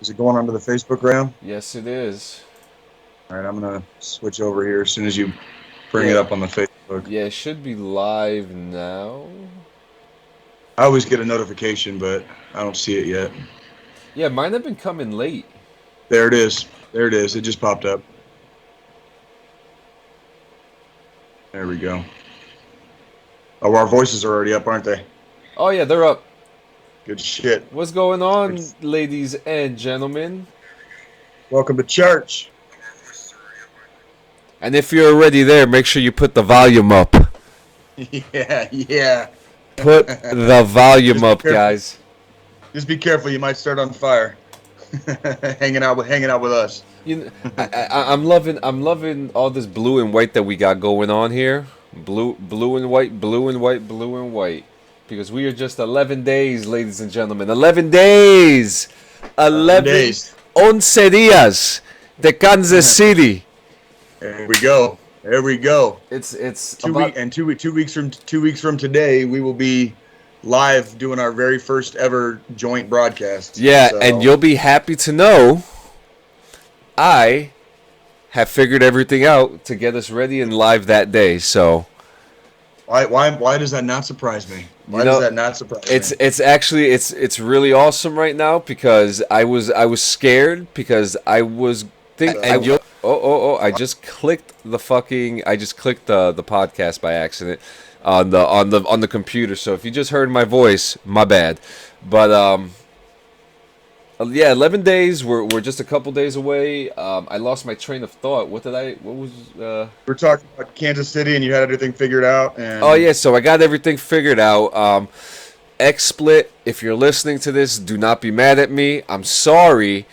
Is it going onto the Facebook round? Yes, it is. All right, I'm gonna switch over here as soon as you bring it Yeah, up on the Facebook. yeah, it should be live now. I always get a notification, but I don't see it yet. Yeah, mine have been coming late. There it is. There it is. It just popped up. There we go. Oh, our voices are already up, aren't they? Oh yeah, they're up. Good shit. What's going on, ladies and gentlemen? Welcome to church. And if you're already there, make sure you put the volume up. Yeah, yeah. Put the volume Just be up, careful. guys. Just be careful. You might start on fire. hanging out with us. You know, I'm loving all this blue and white that we got going on here. Blue and white, blue and white, blue and white. Because we are just 11 days, ladies and gentlemen. 11 days! 11 Days. once días de Kansas City. There we go. There we go. It's Two about week and 2 weeks from today, we will be live doing our very first ever joint broadcast. yeah, and So you'll be happy to know I have figured everything out to get us ready and live that day. So why does that not surprise me? you Why does know, that not surprise it's me? it's actually it's really awesome right now because I was scared because I was think So and you I just clicked the podcast by accident on the computer. So if you just heard my voice, my bad. But yeah, 11 days. We're just a couple days away. I lost my train of thought. What was we're talking about Kansas City, and you had everything figured out, Oh and yeah, so I got everything figured out. XSplit, if you're listening to this, do not be mad at me. I'm sorry,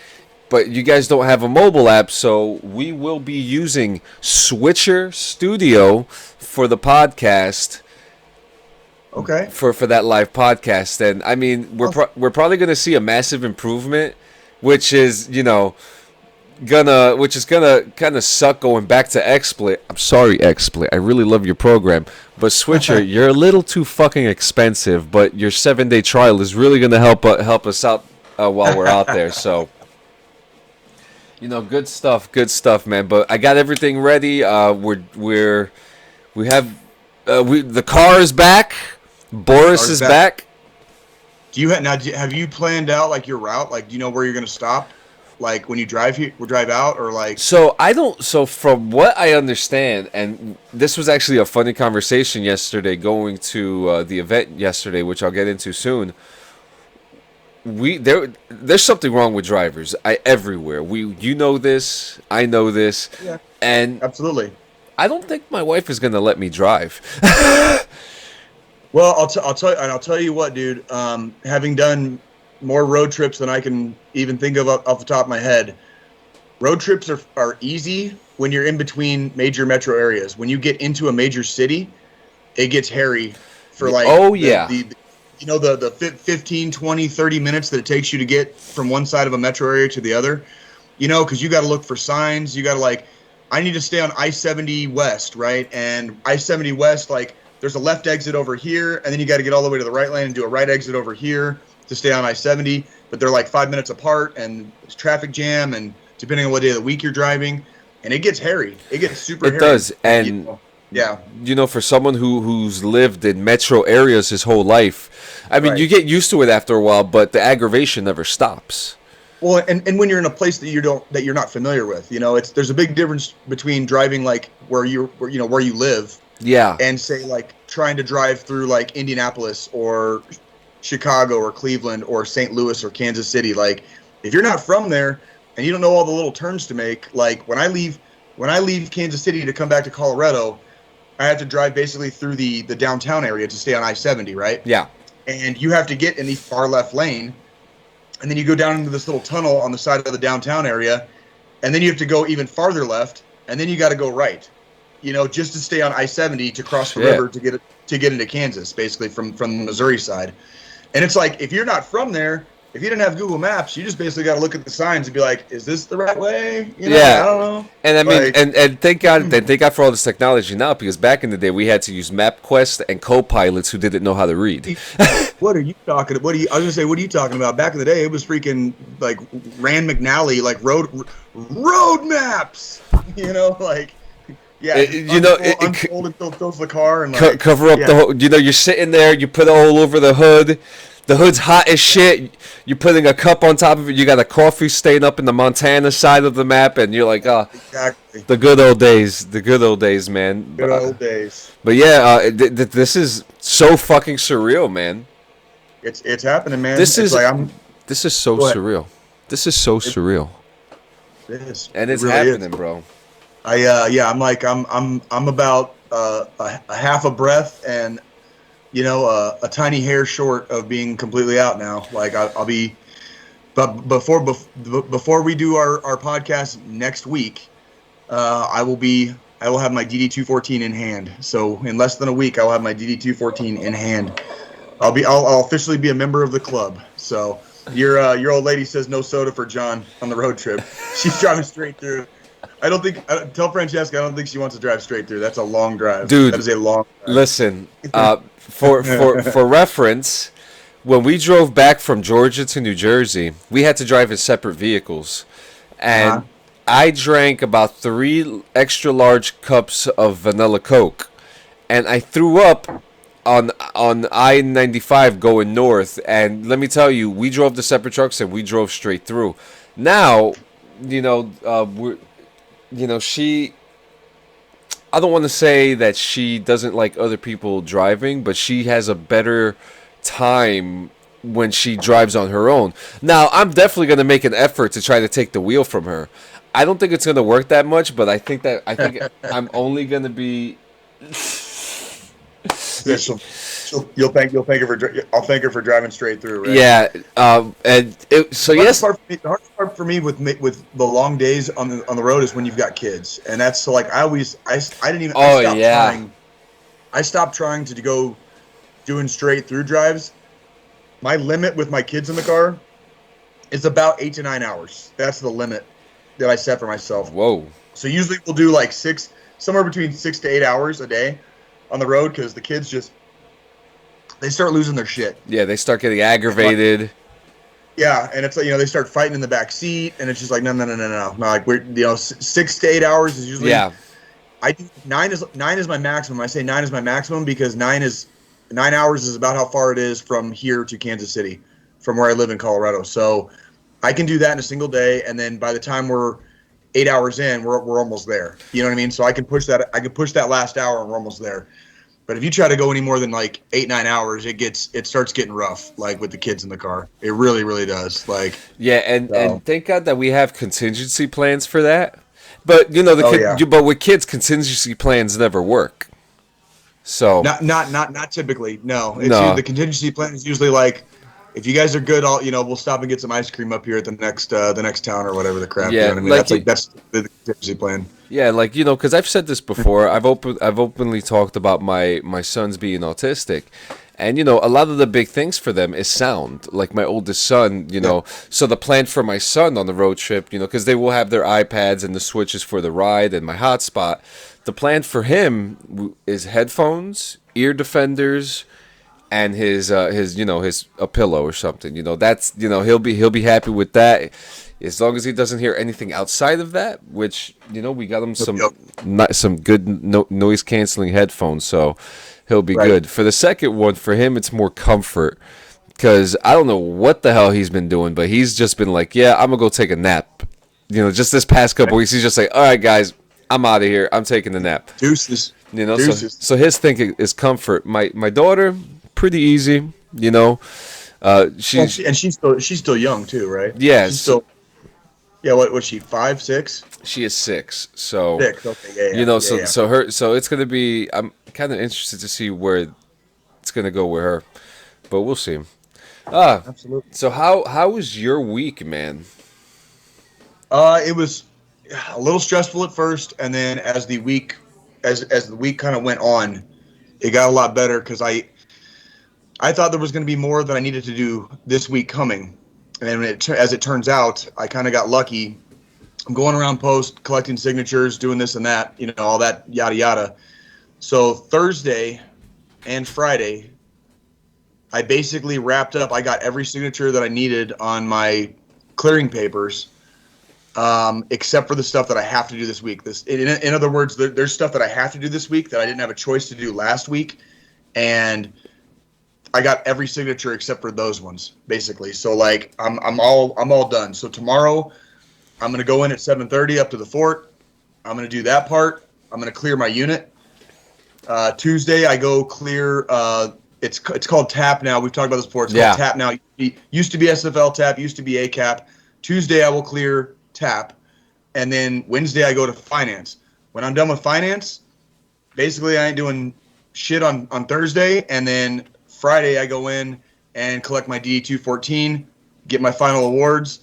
but you guys don't have a mobile app, so we will be using Switcher Studio for the podcast okay, for that live podcast. And I mean, well, we're probably going to see a massive improvement, which is gonna kind of suck going back to XSplit. I'm sorry, XSplit. I really love your program, but Switcher, you're a little too fucking expensive. But your 7 day trial is really gonna help us out while we're out there. So good stuff, man. But I got everything ready. We have the car is back. Boris ours is back. back. Have you planned out like your route? Like, do you know where you're gonna stop? Like when you drive here, or drive out, or like So I don't. So from what I understand, and this was actually a funny conversation yesterday, going to the event yesterday, which I'll get into soon. There's something wrong with drivers. Everywhere. You know this. I know this, yeah, and absolutely. I don't think my wife is gonna let me drive. Well, I'll tell you what, dude. Having done more road trips than I can even think of off the top of my head, road trips are easy when you're in between major metro areas. When you get into a major city, it gets hairy for like Oh yeah, the 15, 20, 30 minutes that it takes you to get from one side of a metro area to the other. Because you got to look for signs. You got to like, I need to stay on I-70 West, right? And I-70 West, like, there's a left exit over here, and then you got to get all the way to the right lane and do a right exit over here to stay on I-70. But they're like 5 minutes apart, and it's traffic jam, and depending on what day of the week you're driving, and it gets hairy. It gets super it hairy. does. And Yeah, for someone who's lived in metro areas his whole life, I mean, right. you get used to it after a while, but the aggravation never stops. Well, and when you're in a place that you're not familiar with, there's a big difference between driving like where you live Yeah. and say like trying to drive through like Indianapolis or Chicago or Cleveland or St. Louis or Kansas City. Like if you're not from there and you don't know all the little turns to make, like when I leave Kansas City to come back to Colorado, I have to drive basically through the downtown area to stay on I-70, right? Yeah. And you have to get in the far left lane, and then you go down into this little tunnel on the side of the downtown area, and then you have to go even farther left, and then you got to go right, just to stay on I-70 to cross the Shit. river to get into Kansas, basically from the Missouri side. And it's like if you're not from there, if you didn't have Google Maps, you just basically got to look at the signs and be like, is this the right way? You know, Yeah. I don't know. And I mean, Like, and thank God for all this technology now, because back in the day we had to use MapQuest and co-pilots who didn't know how to read. what are you talking about? I was gonna say, what are you talking about? Back in the day, it was freaking like Rand McNally, like road maps. You know, like yeah, unfold until it fills the car and like cover up the whole. You know, you're sitting there, you put it all over the hood. The hood's hot as shit. You're putting a cup on top of it. You got a coffee stain up in the Montana side of the map, and you're like, oh, exactly. The good old days. The good old days, man. Good old days. But yeah, this is so fucking surreal, man. It's happening, man. This is so surreal. This is so surreal. It is, and it's really happening, bro. I'm about a half a breath and. You know, a tiny hair short of being completely out now. Like I'll be, but before we do our podcast next week, I will have my DD214 in hand. So in less than a week, I will have my DD214 in hand. I'll officially be a member of the club. So your old lady says no soda for John on the road trip. She's driving straight through. Tell Francesca I don't think she wants to drive straight through. That's a long drive. Dude, that is a long drive. Listen, for reference, when we drove back from Georgia to New Jersey, we had to drive in separate vehicles. And I drank about 3 extra large cups of vanilla Coke. And I threw up on I-95 going north. And let me tell you, we drove the separate trucks and we drove straight through. Now, she, I don't want to say that she doesn't like other people driving, but she has a better time when she drives on her own. Now, I'm definitely going to make an effort to try to take the wheel from her. I don't think it's going to work that much, but I think I'm only going to be. Yeah, you'll thank her I'll thank her for driving straight through, right? Yeah, yes. The hardest part for me with the long days on the road is when you've got kids, and that's so like I didn't even. I stopped trying to go doing straight through drives. My limit with my kids in the car is about 8 to 9 hours. That's the limit that I set for myself. Whoa. So usually we'll do like somewhere between 6 to 8 hours a day on the road because the kids they start losing their shit. Yeah, they start getting aggravated. Yeah, and it's like, they start fighting in the back seat, and it's just like no. Like we're 6 to 8 hours is usually. Yeah. I do 9 is my maximum. I say 9 is my maximum because 9 hours is about how far it is from here to Kansas City, from where I live in Colorado. So I can do that in a single day, and then by the time we're 8 hours in, we're almost there. You know what I mean? So I can push that. I can push that last hour, and we're almost there. But if you try to go any more than like 8-9 hours, it starts getting rough. Like with the kids in the car, it really, really does. Like and thank God that we have contingency plans for that. But but with kids, contingency plans never work. So not typically. No, the contingency plan is usually like, if you guys are good, we'll stop and get some ice cream up here at the next town or whatever the crap. Yeah, you know what I mean? That's the contingency plan. Yeah, because I've said this before. I've openly talked about my sons being autistic, and a lot of the big things for them is sound. Like my oldest son, So the plan for my son on the road trip, because they will have their iPads and the switches for the ride and my hotspot. The plan for him is headphones, ear defenders, and his a pillow or something. That's he'll be happy with that, as long as he doesn't hear anything outside of that. Which we got him some good noise canceling headphones, so he'll be good. For the second one, for him, it's more comfort, because I don't know what the hell he's been doing, but he's just been like, yeah, I'm gonna go take a nap. Just this past couple weeks, he's just like, all right, guys, I'm out of here. I'm taking a nap. Deuces. Deuces. So his thing is comfort. My daughter, pretty easy. She's still young too, right? Yeah. She's still. Yeah. What was she? 5, 6? She is 6. So. 6. Okay. Yeah. So it's gonna be. I'm kind of interested to see where it's gonna go with her, but we'll see. Absolutely. So how was your week, man? It was a little stressful at first, and then as the week kind of went on, it got a lot better because I thought there was going to be more that I needed to do this week coming, And as it turns out, I kind of got lucky. I'm going around post, collecting signatures, doing this and that, all that yada yada. So Thursday and Friday, I basically wrapped up. I got every signature that I needed on my clearing papers, except for the stuff that I have to do this week. In other words, there's stuff that I have to do this week that I didn't have a choice to do last week, and I got every signature except for those ones, basically. So like I'm all done. So tomorrow, I'm gonna go in at 7:30 up to the fort. I'm gonna do that part. I'm gonna clear my unit. Tuesday, I go clear. It's called TAP now. We've talked about this before. It's called TAP now. Used to be SFL TAP. Used to be ACAP. Tuesday, I will clear TAP, and then Wednesday, I go to finance. When I'm done with finance, basically, I ain't doing shit on Thursday, and then Friday, I go in and collect my DE-214, get my final awards,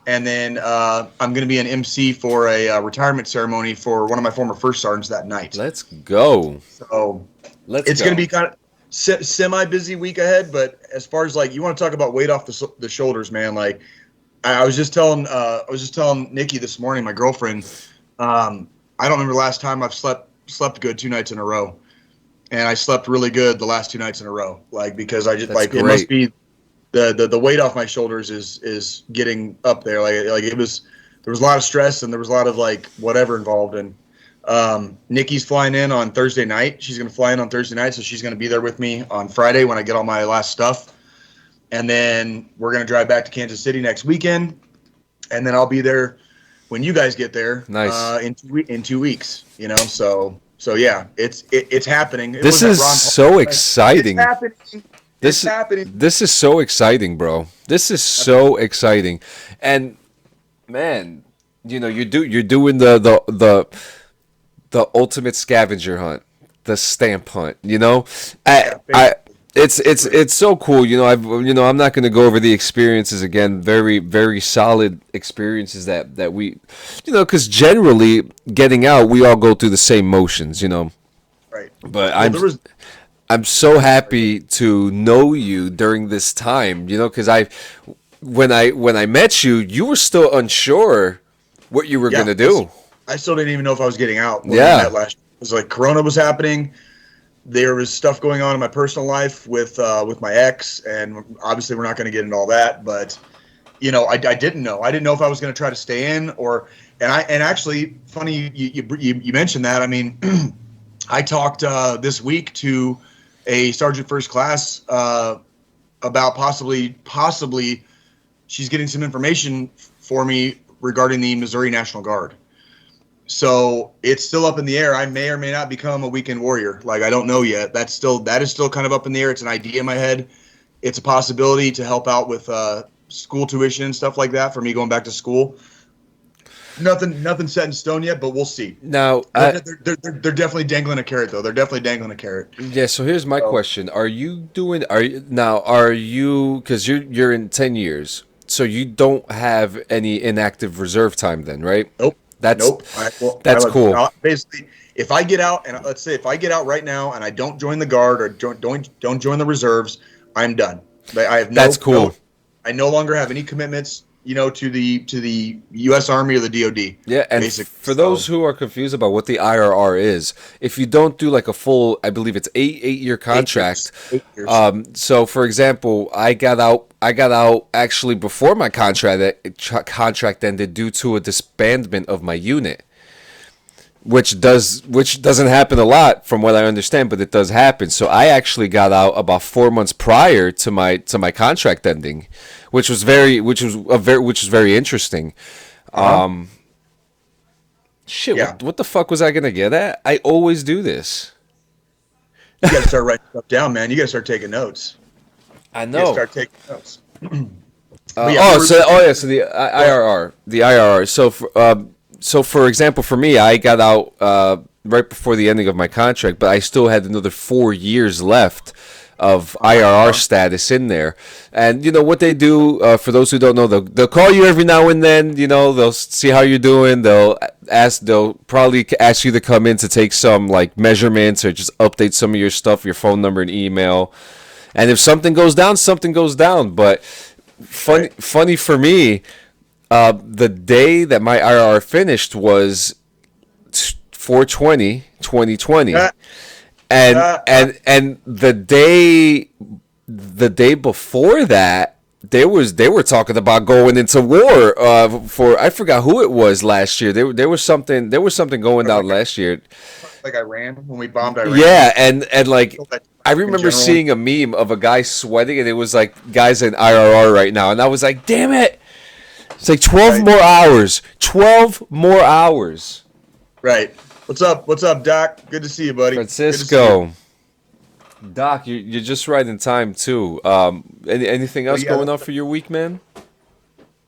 and then I'm going to be an MC for a retirement ceremony for one of my former first sergeants that night. Let's go. So it's going to be kind of semi-busy week ahead, but as far as like you want to talk about weight off the shoulders, man. Like I was just telling Nikki this morning, my girlfriend. I don't remember the last time I've slept good 2 nights in a row, and I slept really good the last 2 nights in a row. Like because I just That's great. It must be the weight off my shoulders is getting up there. Like there was a lot of stress and there was a lot of like whatever involved. And Nikki's flying in on Thursday night. She's going to fly in on Thursday night, so she's going to be there with me on Friday when I get all my last stuff. And then we're going to drive back to Kansas City next weekend, and then I'll be there when you guys get there. Nice. In 2 weeks, So yeah, it's happening. This is so exciting. It's happening. It's happening. This is so exciting, bro. This is so exciting, and man, you're doing the ultimate scavenger hunt, the stamp hunt. It's so cool. I'm not going to go over the experiences again. Very, very solid experiences that we, because generally getting out, we all go through the same motions, Right. But I'm so happy to know you during this time, because when I met you, you were still unsure what you were going to do. I still didn't even know if I was getting out. Yeah. It was like Corona was happening. There was stuff going on in my personal life with my ex, and obviously we're not going to get into all that. But I didn't know. I didn't know if I was going to try to stay in and actually, funny you mentioned that. I mean, I talked this week to a sergeant first class about possibly she's getting some information for me regarding the Missouri National Guard. So it's still up in the air. I may or may not become a weekend warrior. Like I don't know yet. That is still kind of up in the air. It's an idea in my head. It's a possibility to help out with school tuition and stuff like that for me going back to school. Nothing set in stone yet, but we'll see. Now they're definitely dangling a carrot, though. They're definitely dangling a carrot. Yeah. So here's my question: Are you because you're in 10 years, so you don't have any inactive reserve time then, right? Nope. That's cool. Basically, if I get out and let's say if I get out right now and I don't join the guard or don't join the reserves, I'm done. I have That's cool. I no longer have any commitments, to the U.S. Army or the DoD. Yeah, and for those who are confused about what the IRR is, if you don't do like a full, I believe it's 8-year contract. 8 years. So for example, I got out actually before my contract ended due to a disbandment of my unit. Which doesn't happen a lot from what I understand, but it does happen. So I actually got out about 4 months prior to my contract ending, which was very interesting. Shit, yeah. What the fuck was I gonna get at? I always do this. You gotta start writing stuff down, man. You gotta start taking notes. I know. You gotta start taking notes. So the IRR. So for example, for me, I got out right before the ending of my contract, but I still had another 4 years left of IRR status in there. And what they do, for those who don't know, they'll call you every now and then. They'll see how you're doing. They'll probably ask you to come in to take some like measurements or just update some of your stuff, your phone number and email. And if something goes down, something goes down. But funny for me. The day that my IRR finished was 4/20/2020, and the day before that, they were talking about going into war for, I forgot who it was last year. There was something going down last year. Like Iran, when we bombed Iran. Yeah, and like I remember seeing a meme of a guy sweating, and it was like guys in IRR right now, and I was like, damn it. It's like 12 more hours. 12 more hours. Right. What's up, Doc? Good to see you, buddy. Francisco. Doc, you're just right in time too. Anything else going on for your week, man?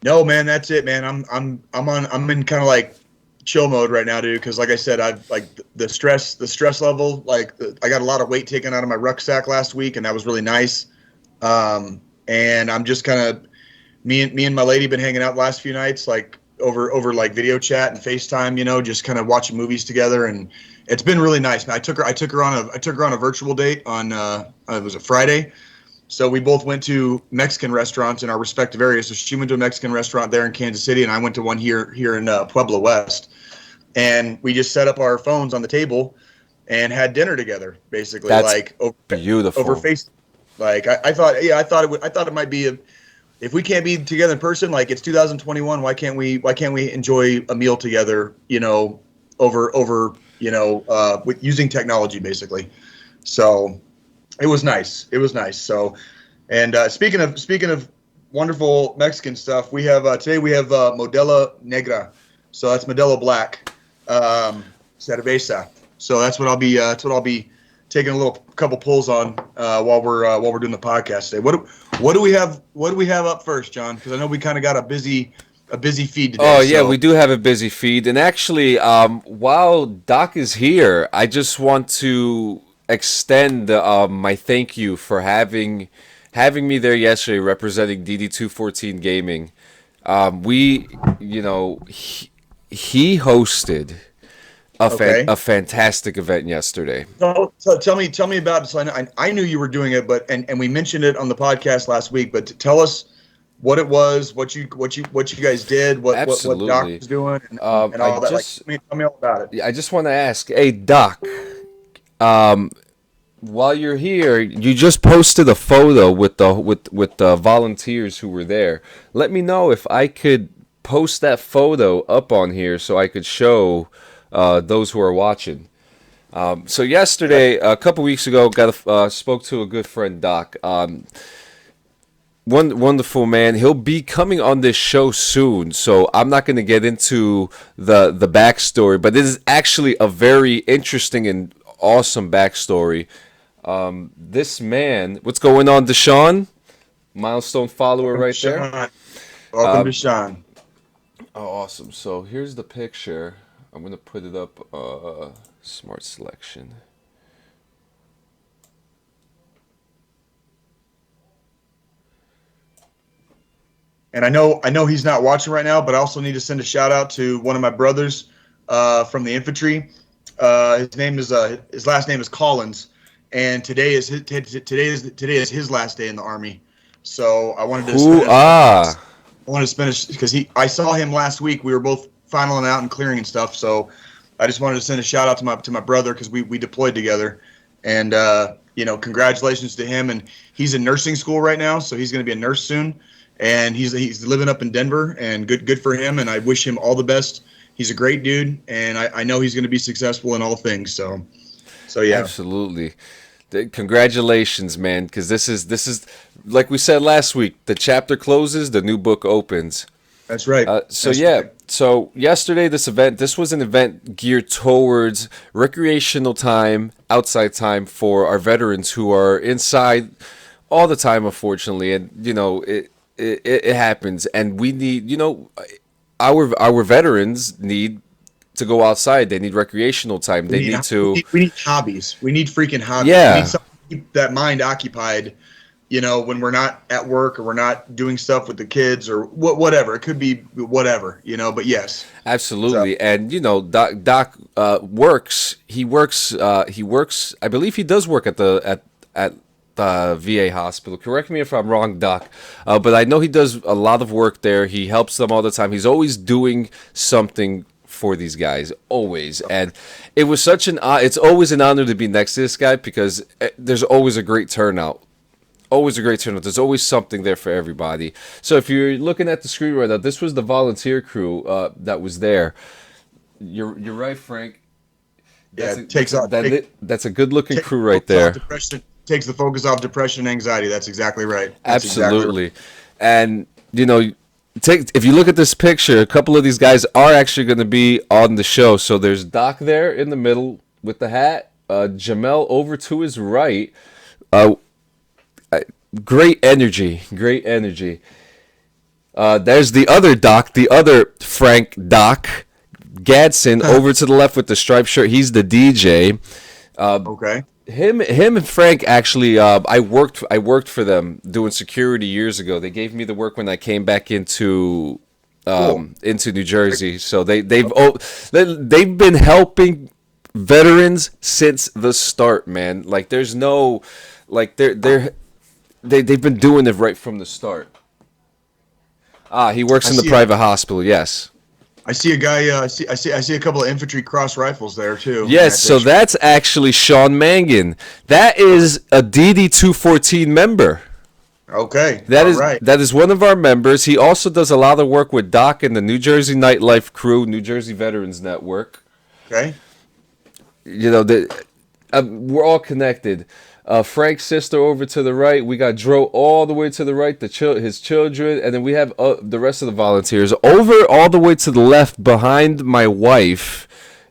No, man, that's it, man. I'm in kind of like chill mode right now, dude, because like I said, I've like the stress level, like I got a lot of weight taken out of my rucksack last week, and that was really nice. And I'm just kind of me and my lady been hanging out the last few nights, like over like video chat and FaceTime, just kind of watching movies together, and it's been really nice, man. I took her on a virtual date on it was a Friday. So we both went to Mexican restaurants in our respective areas. So she went to a Mexican restaurant there in Kansas City, and I went to one here in Pueblo West. And we just set up our phones on the table and had dinner together, basically. That's like beautiful. Over face. Like I thought it might be if we can't be together in person, like it's 2021, why can't we enjoy a meal together, over with using technology, basically. So it was nice. So, and speaking of wonderful Mexican stuff, we have today Modelo Negra, so that's Modelo Black, cerveza. So that's what I'll be taking a couple pulls on while we're doing the podcast today. What do we have up first, John? Because I know we kind of got a busy feed today. Oh yeah, we do have a busy feed, and actually, while Doc is here, I just want to extend my thank you for having me there yesterday, representing DD214 Gaming. He hosted a fantastic event yesterday. So tell me about it. So I knew you were doing it, but and we mentioned it on the podcast last week. But tell us what it was, what you guys did, what Doc was doing, and all that. Tell me all about it. I just want to ask, hey Doc, while you're here, you just posted a photo with the volunteers who were there. Let me know if I could post that photo up on here so I could show those who are watching. So yesterday, a couple weeks ago, spoke to a good friend, Doc. Wonderful man. He'll be coming on this show soon, so I'm not going to get into the backstory, but this is actually a very interesting and awesome backstory. This man, what's going on, Deshaun? Milestone follower right there. Welcome, Deshaun. Oh, awesome. So here's the picture. I'm going to put it up, smart selection. And I know he's not watching right now, but I also need to send a shout out to one of my brothers from the infantry. His last name is Collins, and today is his last day in the Army. So I wanted to spend because I saw him last week. We were both finaling out and clearing and stuff. So I just wanted to send a shout out to my brother because we deployed together, and congratulations to him. And he's in nursing school right now, so he's going to be a nurse soon. And he's living up in Denver, and good for him. And I wish him all the best. He's a great dude, and I know he's going to be successful in all things. So yeah, absolutely. Congratulations, man, because this is like we said last week. The chapter closes, the new book opens. That's right. So yesterday, this was an event geared towards recreational time, outside time for our veterans who are inside all the time, unfortunately, and it happens, and we need, our veterans need to go outside. They need recreational time. We need hobbies. We need freaking hobbies. Yeah. We need something to keep that mind occupied, when we're not at work or we're not doing stuff with the kids or whatever. It could be whatever, but yes. Absolutely. And, Doc works. He works. I believe he does work at VA hospital. Correct me if I'm wrong, Doc. But I know he does a lot of work there. He helps them all the time. He's always doing something for these guys, always. And it was it's always an honor to be next to this guy because there's always a great turnout. Always a great turnout. There's always something there for everybody. So if you're looking at the screen right now, this was the volunteer crew that was there. You're right, Frank. That's a good looking crew right there. Takes the focus off depression and anxiety. That's exactly right. Absolutely. And if you look at this picture, a couple of these guys are actually going to be on the show. So there's Doc there in the middle with the hat. Jamel over to his right. Great energy. There's the other Doc, the other Frank Doc Gadsden over to the left with the striped shirt. He's the DJ. Okay. Him and Frank actually. I worked for them doing security years ago. They gave me the work when I came back into New Jersey. So they've been helping veterans since the start, man. Like there's no they've been doing it right from the start. He works in the private hospital. Yes. I see a guy. I see a couple of infantry cross rifles there too. Yes, so that's actually Sean Mangan. That is a DD-214 member. Okay. That is one of our members. He also does a lot of work with Doc and the New Jersey Nightlife Crew, New Jersey Veterans Network. Okay. We're all connected. Frank's sister over to the right. We got Dro all the way to the right, his children, and then we have the rest of the volunteers. Over all the way to the left, behind my wife,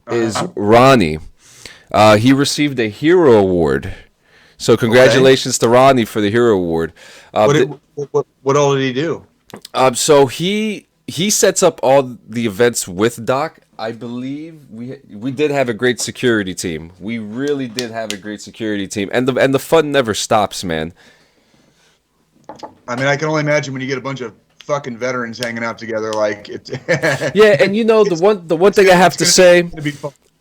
is Ronnie. He received a Hero Award. So congratulations to Ronnie for the Hero Award. What all did he do? So he sets up all the events with Doc. I believe we did have a great security team. We really did have a great security team, and the fun never stops, man. I mean, I can only imagine when you get a bunch of fucking veterans hanging out together, like it's. Yeah, and the one thing I have to say,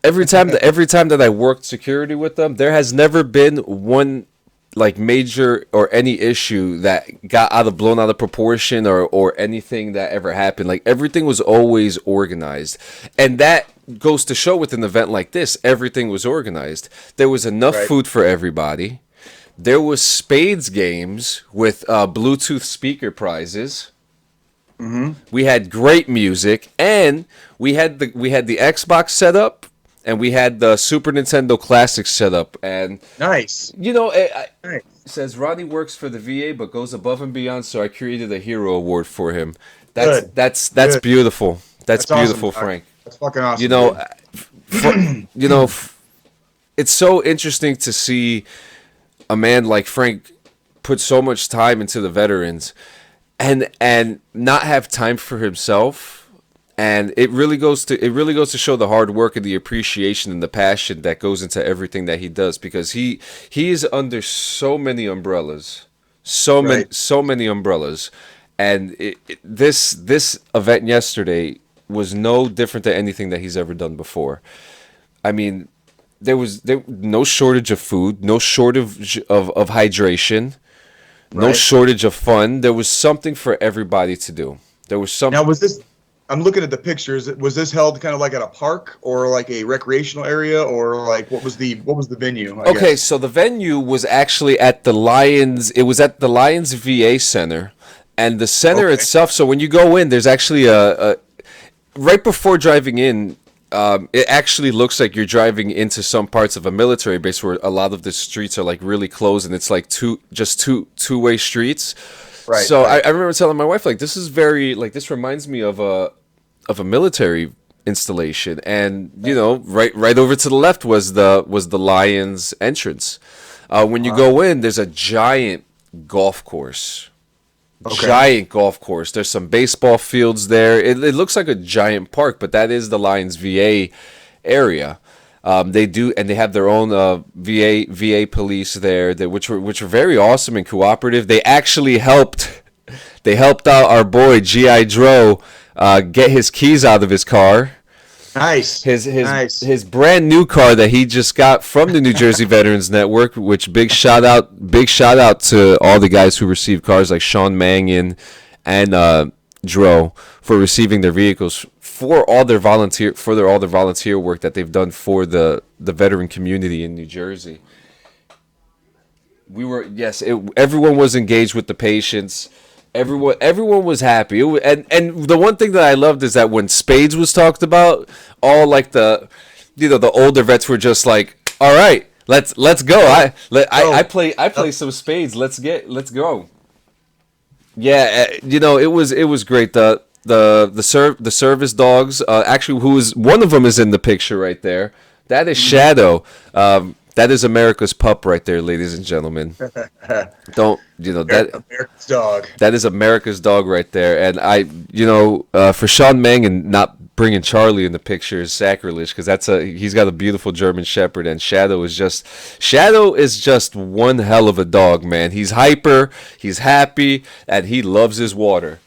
every time that I worked security with them, there has never been one like major or any issue that got blown out of proportion or anything that ever happened. Like everything was always organized, and that goes to show with an event like this, everything was organized. There was enough food for everybody. There was spades games with Bluetooth speaker prizes. Mm-hmm. We had great music, and we had the Xbox set up. And we had the Super Nintendo Classic set up, and nice. It says Ronnie works for the VA, but goes above and beyond. So I created a Hero Award for him. That's beautiful. That's beautiful, awesome. Frank. That's fucking awesome. It's so interesting to see a man like Frank put so much time into the veterans, and not have time for himself. And it really goes to show the hard work and the appreciation and the passion that goes into everything that he does, because he is under so many umbrellas, so many umbrellas, and this event yesterday was no different than anything that he's ever done before. I mean, there was no shortage of food, no shortage of hydration, no shortage of fun. There was something for everybody to do. There was something. Now, I'm looking at the pictures. Was this held kind of like at a park or like a recreational area, or like what was the venue? I guess? So the venue was actually at the Lions. It was at the Lions VA Center, and the center itself. So when you go in, there's actually a right before driving in. It actually looks like you're driving into some parts of a military base where a lot of the streets are like really closed, and it's like two-way streets. Right. So I remember telling my wife, like, this is very, like, this reminds me of a military installation, and right over to the left was the Lions entrance. When you go in, there's a giant golf course. Giant golf course. There's some baseball fields there. It looks like a giant park, but that is the Lions VA area. They have their own VA police there, which were very awesome and cooperative. They actually helped out our boy G.I. Joe get his keys out of his car. Nice. his Nice. his brand new car that he just got from the New Jersey Veterans Network. Which big shout out to all the guys who received cars like Sean Mangan and Dro for receiving their vehicles for all their volunteer work that they've done for the veteran community in New Jersey. Everyone was engaged with the patients. Everyone was happy. And the one thing that I loved is that when Spades was talked about, all like the older vets were just like, all right, let's go. I play some Spades. Let's go. Yeah, it was great. The service dogs. Actually, one of them is in the picture right there. That is Shadow. That is America's pup right there, ladies and gentlemen. That America's dog. That is America's dog right there. And for Sean Mangan not bringing Charlie in the picture is sacrilege, because he's got a beautiful German Shepherd, and Shadow is just one hell of a dog, man. He's hyper, he's happy, and he loves his water.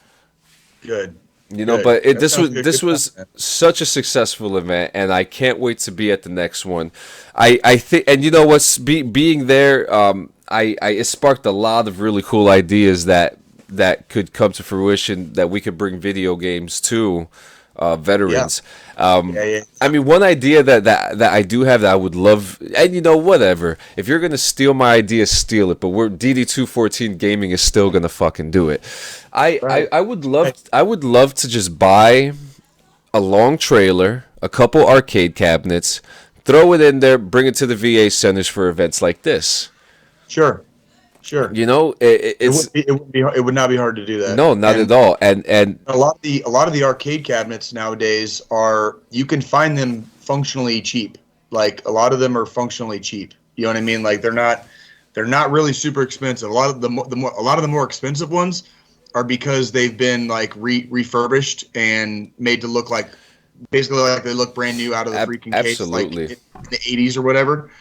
Good. But this was such a successful event, and I can't wait to be at the next one. I think, and being there, it sparked a lot of really cool ideas that could come to fruition, that we could bring video games to veterans. I mean, one idea that I do have that I would love, and whatever. If you're gonna steal my idea, steal it. But DD214 Gaming is still gonna fucking do it. I would love to just buy a long trailer, a couple arcade cabinets, throw it in there, bring it to the VA centers for events like this. Sure. It would not be hard to do that. No, not at all. And a lot of the arcade cabinets nowadays you can find them functionally cheap. Like, a lot of them are functionally cheap. You know what I mean? Like, they're not really super expensive. A lot of the more expensive ones are because they've been like refurbished and made to look like, basically like they look brand new out of the freaking case, like in the 80s or whatever.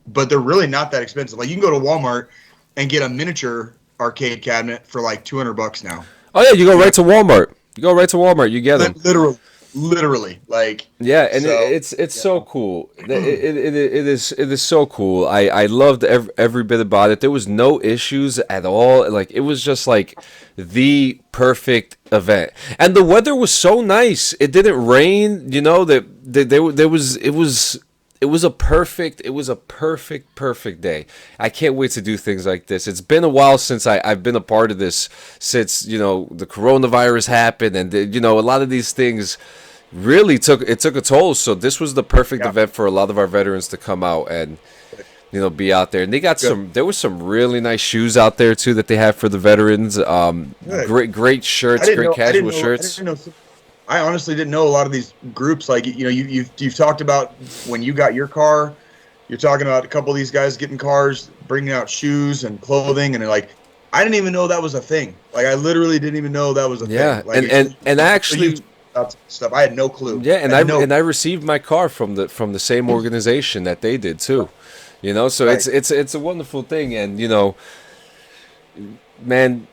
But they're really not that expensive. Like, you can go to Walmart and get a miniature arcade cabinet for like $200 now. Oh yeah, you go right to Walmart. You get them. Literally, like. Yeah, and it's so cool. It is so cool. I loved every bit about it. There was no issues at all. Like, it was just like the perfect event, and the weather was so nice. It didn't rain. It was a perfect day. I can't wait to do things like this. It's been a while since I've been a part of this, since the coronavirus happened, and a lot of these things really took a toll. So this was the perfect event for a lot of our veterans to come out and be out there. And they got there was some really nice shoes out there too that they have for the veterans. Great shirts, great casual shirts. I honestly didn't know a lot of these groups. Like, you've talked about when you got your car. You're talking about a couple of these guys getting cars, bringing out shoes and clothing, and like, I didn't even know that was a thing. Like, I literally didn't even know that was a thing. Like, and actually stuff, I had no clue. Yeah, and I received my car from the same organization that they did too. So right. It's a wonderful thing, and man.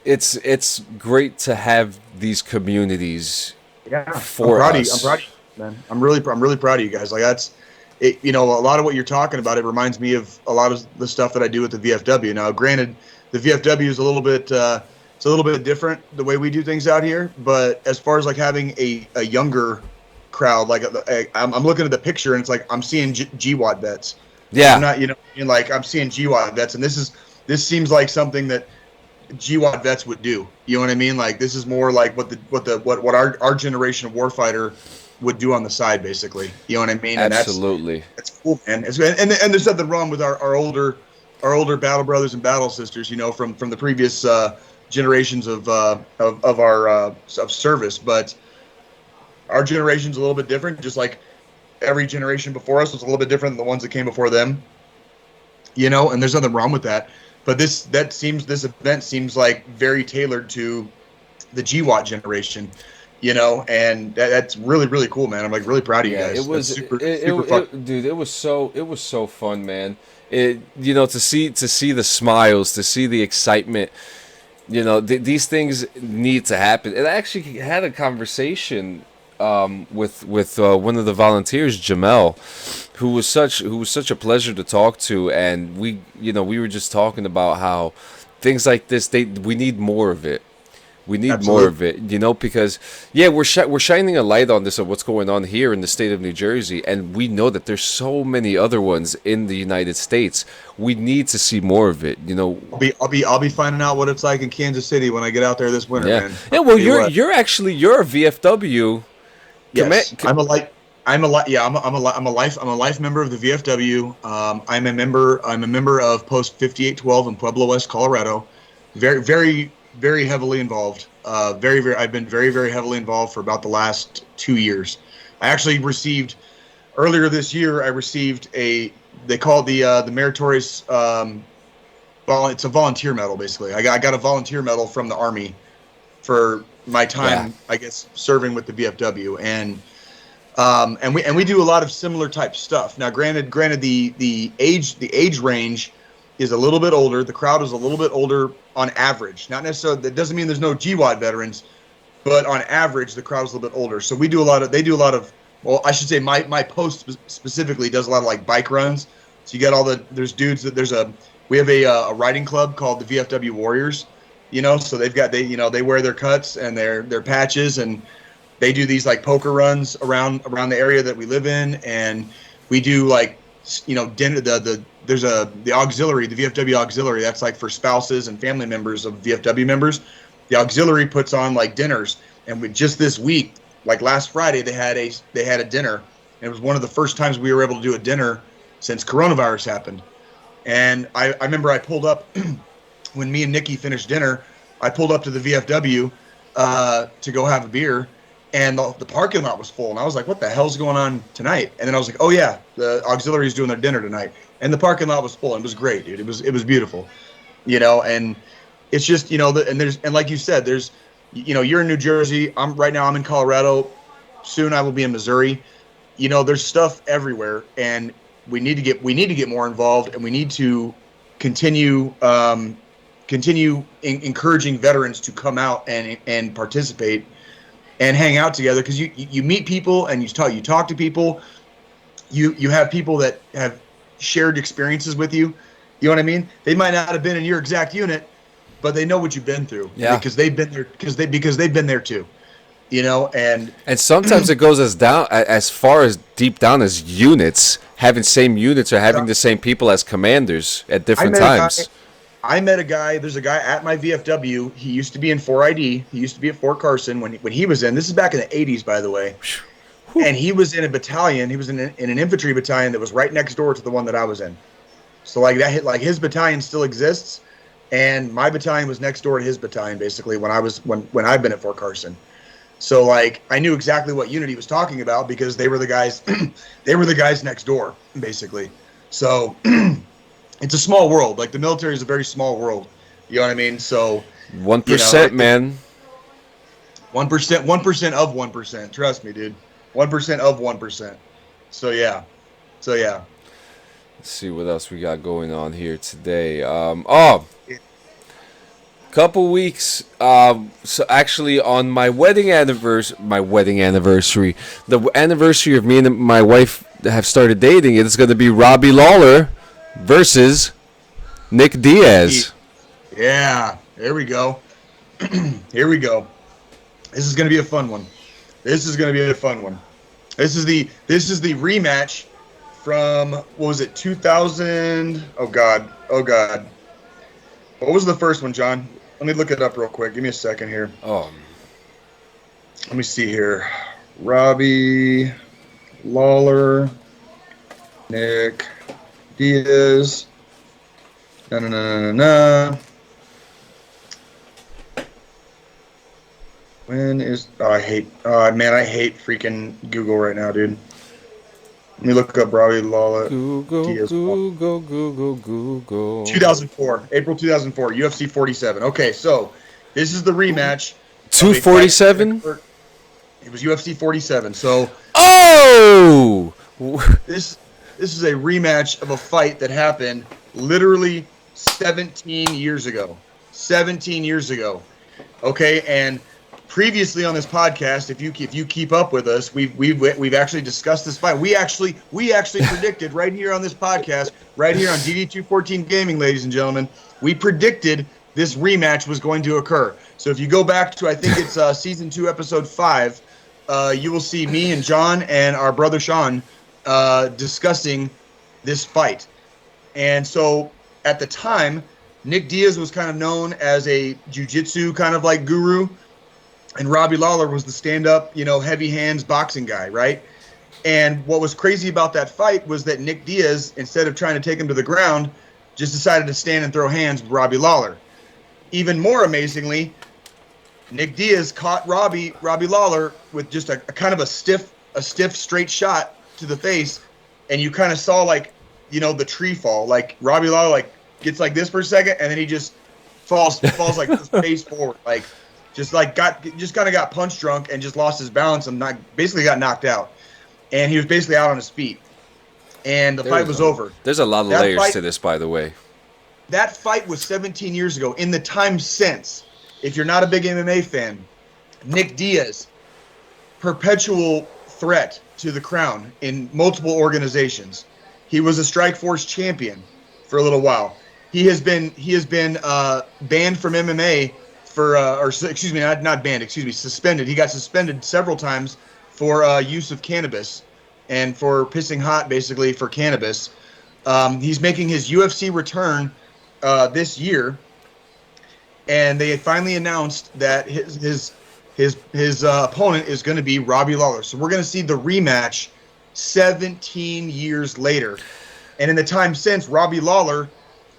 It's great to have these communities. Yeah, for us. I'm proud of you, man. I'm really proud of you guys. Like, that's it. A lot of what you're talking about, it reminds me of a lot of the stuff that I do with the VFW. Now, granted, the VFW is a little bit different the way we do things out here. But as far as like having a younger crowd, like I'm looking at the picture and it's like I'm seeing GWAT vets. Yeah. I'm not, I'm seeing GWAT vets, and this seems like something that GWAT vets would do. You know what I mean? Like, this is more like what our generation of warfighter would do on the side, basically. You know what I mean? Absolutely. And that's cool, man. And there's nothing wrong with our older battle brothers and battle sisters, from the previous generations of our service. But our generation's a little bit different, just like every generation before us was a little bit different than the ones that came before them. And there's nothing wrong with that. But this event seems like very tailored to the GWAT generation, and that's really, really cool, man. I'm like really proud of you guys. It was super fun. Dude. It was so fun, man. To see the smiles, to see the excitement. These things need to happen. And I actually had a conversation with one of the volunteers, Jamel, who was such a pleasure to talk to, and we were just talking about how things like this, we need more of it. We need Absolutely. more of it, because we're shining a light on this of what's going on here in the state of New Jersey, and we know that there's so many other ones in the United States. We need to see more of it. I'll be finding out what it's like in Kansas City when I get out there this winter, Yeah, man. yeah. Well, you're a VFW. Yes, I'm a life member of the VFW. I'm a member of Post 5812 in Pueblo West, Colorado. Very, very, very heavily involved. I've been very, very heavily involved for about the last 2 years. I actually received earlier this year. They call it the meritorious. It's a volunteer medal, basically. I got a volunteer medal from the Army for my time, I guess, serving with the VFW, and we do a lot of similar type stuff. Now, granted, the age range is a little bit older. The crowd is a little bit older on average. Not necessarily. That doesn't mean there's no GWAD veterans, but on average, the crowd is a little bit older. So they do a lot of. Well, I should say my post specifically does a lot of like bike runs. So you got there's dudes that we have a riding club called the VFW Warriors. So they wear their cuts and their patches, and they do these like poker runs around the area that we live in, and we do like dinner. There's the auxiliary, the VFW auxiliary, that's like for spouses and family members of VFW members. The auxiliary puts on like dinners, and just this week, like last Friday, they had a dinner, and it was one of the first times we were able to do a dinner since coronavirus happened. And I remember I pulled up. When me and Nikki finished dinner, I pulled up to the VFW to go have a beer, and the parking lot was full. And I was like, what the hell's going on tonight? And then I was like, oh, yeah, the auxiliary is doing their dinner tonight. And the parking lot was full. And it was great, dude. It was beautiful, and it's just, and like you said, you're in New Jersey. Right now I'm in Colorado. Soon I will be in Missouri. There's stuff everywhere, and we need to get more involved, and we need to continue encouraging veterans to come out and participate and hang out together, because you meet people and you talk to people. You have people that have shared experiences with you. You know what I mean? They might not have been in your exact unit, but they know what you've been through. Yeah. Because they've been there. Because they've been there too. And sometimes it goes as far as deep down as units, having same units or having the same people as commanders at different times. I met a guy. There's a guy at my VFW. He used to be in 4ID. He used to be at Fort Carson when he was in. This is back in the 80s, by the way. And he was in a battalion. He was in an infantry battalion that was right next door to the one that I was in. So his battalion still exists, and my battalion was next door to his battalion basically when I've been at Fort Carson. So I knew exactly what unit he was talking about because they were the guys. They were the guys next door basically. So. It's a small world. Like, the military is a very small world. You know what I mean? So 1%, man. 1% of 1%. Trust me, dude. 1% of 1%. So yeah. Let's see what else we got going on here today. Couple weeks. So actually, on my wedding anniversary, the anniversary of me and my wife have started dating, it's going to be Robbie Lawler versus Nick Diaz. Yeah, there we go. Here we go. This is going to be a fun one. This is the rematch from, what was it, 2000? Oh God. What was the first one, John? Let me look it up real quick. Give me a second here. Let me see here. Robbie, Lawler, Nick Diaz. No. When is? I hate freaking Google right now, dude. Let me look up Robbie Lawler. Google. 2004, April 2004, UFC 47. Okay, so this is the rematch. 247. It was UFC 47. So. Oh. This is a rematch of a fight that happened literally 17 years ago. 17 years ago. Okay, and previously on this podcast, if you keep up with us, we've actually discussed this fight. We actually predicted right here on this podcast, right here on DD214 Gaming, ladies and gentlemen, we predicted this rematch was going to occur. So if you go back to, I think it's season 2, episode 5, you will see me and John and our brother Sean discussing this fight. And so at the time, Nick Diaz was kind of known as a jiu-jitsu kind of like guru, and Robbie Lawler was the stand-up, heavy hands boxing guy, right? And what was crazy about that fight was that Nick Diaz, instead of trying to take him to the ground, just decided to stand and throw hands with Robbie Lawler. Even more amazingly, Nick Diaz caught Robbie Lawler with just a kind of a stiff straight shot to the face, and you kind of saw the tree fall. Like Robbie Lawler gets like this for a second, and then he just falls like face forward, just kind of got punch drunk and just lost his balance and basically got knocked out, and he was basically out on his feet, and the fight was over. There's a lot of layers to this, by the way. That fight was 17 years ago. In the time since, if you're not a big MMA fan, Nick Diaz, perpetual threat to the crown in multiple organizations. He was a Strikeforce champion for a little while. He has been banned from MMA suspended. He got suspended several times for use of cannabis and for pissing hot, basically, for cannabis. He's making his UFC return this year, and they had finally announced that his opponent is going to be Robbie Lawler. So we're going to see the rematch 17 years later. And in the time since, Robbie Lawler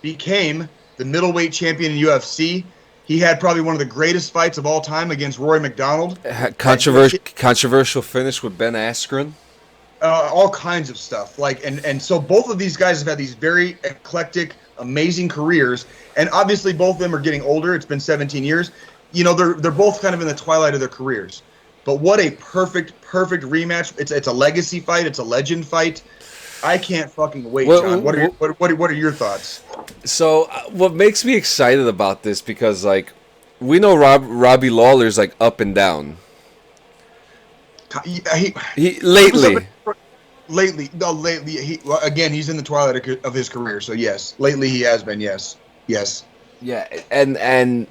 became the middleweight champion in UFC. He had probably one of the greatest fights of all time against Rory McDonald. Controversial finish with Ben Askren. All kinds of stuff. And so both of these guys have had these very eclectic, amazing careers. And obviously both of them are getting older. It's been 17 years. They're both kind of in the twilight of their careers. But what a perfect rematch. It's a legacy fight. It's a legend fight. I can't fucking wait, John. What are your thoughts? So what makes me excited about this, because we know Robbie Lawler's up and down. He lately. Again, he's in the twilight of his career. So yes, lately he has been. Yes. Yeah, and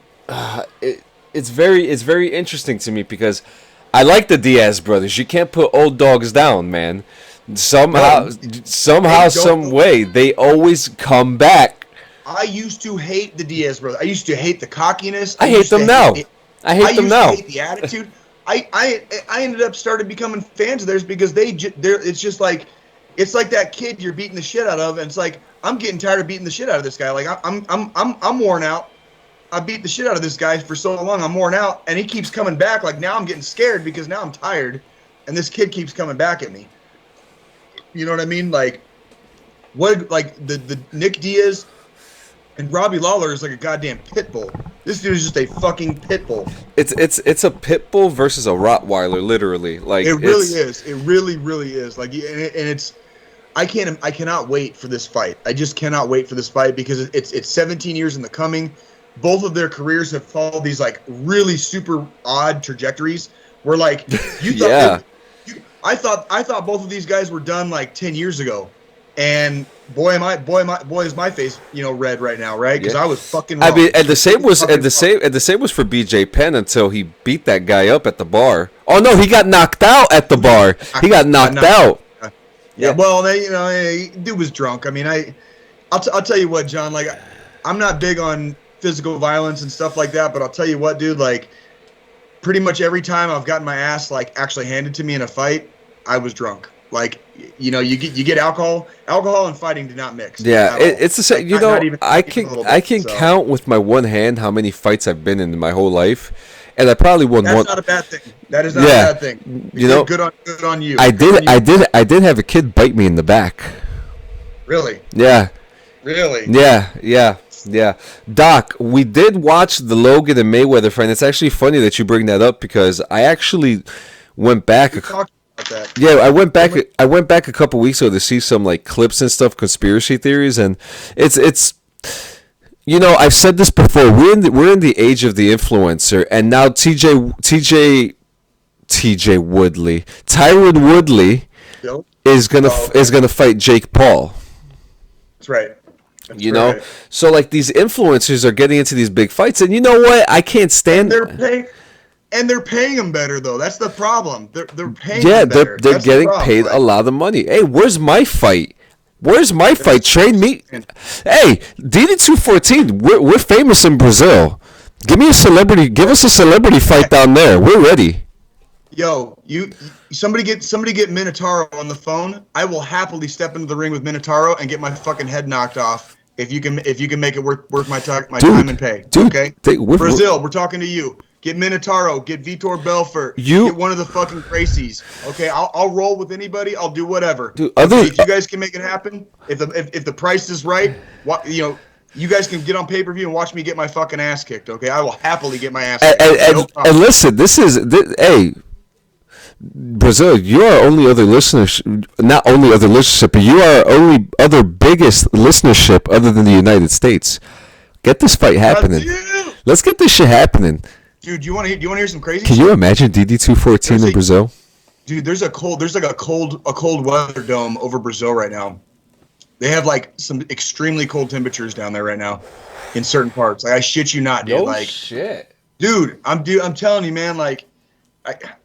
it's very interesting to me because I like the Diaz brothers. You can't put old dogs down, man. Somehow, some way, they always come back. I used to hate the Diaz brothers. I used to hate the cockiness. I hate them now. I hate them now. I hate the attitude. I ended up started becoming fans of theirs because it's just like, it's like that kid you're beating the shit out of, and it's like, I'm getting tired of beating the shit out of this guy. Like I'm worn out. I beat the shit out of this guy for so long. I'm worn out, and he keeps coming back. Like now I'm getting scared because now I'm tired, and this kid keeps coming back at me. You know what I mean? The Nick Diaz and Robbie Lawler is like a goddamn pit bull. This dude is just a fucking pit bull. It's a pit bull versus a Rottweiler, literally. It really is. It really is. I cannot wait for this fight. I just cannot wait for this fight because it's 17 years in the coming. Both of their careers have followed these really super odd trajectories. Where you thought. Yeah. I thought both of these guys were done 10 years ago, and boy is my face red right now, right? Because I was fucking wrong. I mean, and the same was for BJ Penn until he beat that guy up at the bar. Oh no, he got knocked out at the bar. He got knocked out. Yeah, well, dude was drunk. I mean, I'll tell you what, John. I'm not big on physical violence and stuff like that, but I'll tell you what, dude. Pretty much every time I've gotten my ass actually handed to me in a fight, I was drunk. You get alcohol and fighting do not mix. Yeah, it's the same. I can count with my one hand how many fights I've been in my whole life, and I probably won one. That's not a bad thing. That is not a bad thing. Good on you. I did have a kid bite me in the back. Really? Yeah. Really? Yeah. Doc, we did watch the Logan and Mayweather fight. It's actually funny that you bring that up because I actually went back. Yeah, I went back a couple weeks ago to see some clips and stuff, conspiracy theories, and it's You know, I've said this before. We're in the age of the influencer, and now TJ Woodley, Tyron Woodley Yep. is gonna fight Jake Paul. That's right. That's You know, right. so like these influencers are getting into these big fights, and you know what? I can't stand. They're paying them better though. That's the problem. They're paying Yeah, them better. they're That's the getting problem. paid a Like, lot of money. Hey, where's my fight? Where's my fight? Train me. Hey, DD214. We're famous in Brazil. Give me a celebrity. Give us a celebrity fight down there. We're ready. yo, somebody get Minotauro on the phone. I will happily step into the ring with Minotauro and get my fucking head knocked off if you can make it worth my time and pay. Dude, okay, Brazil, we're talking to you. Get Minotauro, get Vitor Belfort, get one of the fucking Gracies. Okay, I'll roll with anybody. I'll do whatever. Dude, if you guys can make it happen, if the price is right, you guys can get on pay-per-view and watch me get my fucking ass kicked. Okay, I will happily get my ass kicked. And listen, hey, Brazil, you are only other listeners, not only other listenership, but you are only other biggest listenership other than the United States. Get this fight happening. Let's get this shit happening. Dude, do you want to hear some crazy? Can you imagine DD214 in Brazil? Dude, there's like a cold weather dome over Brazil right now. They have like some extremely cold temperatures down there right now, in certain parts. Like I shit you not, dude. No shit. Dude, I'm telling you, man. Like,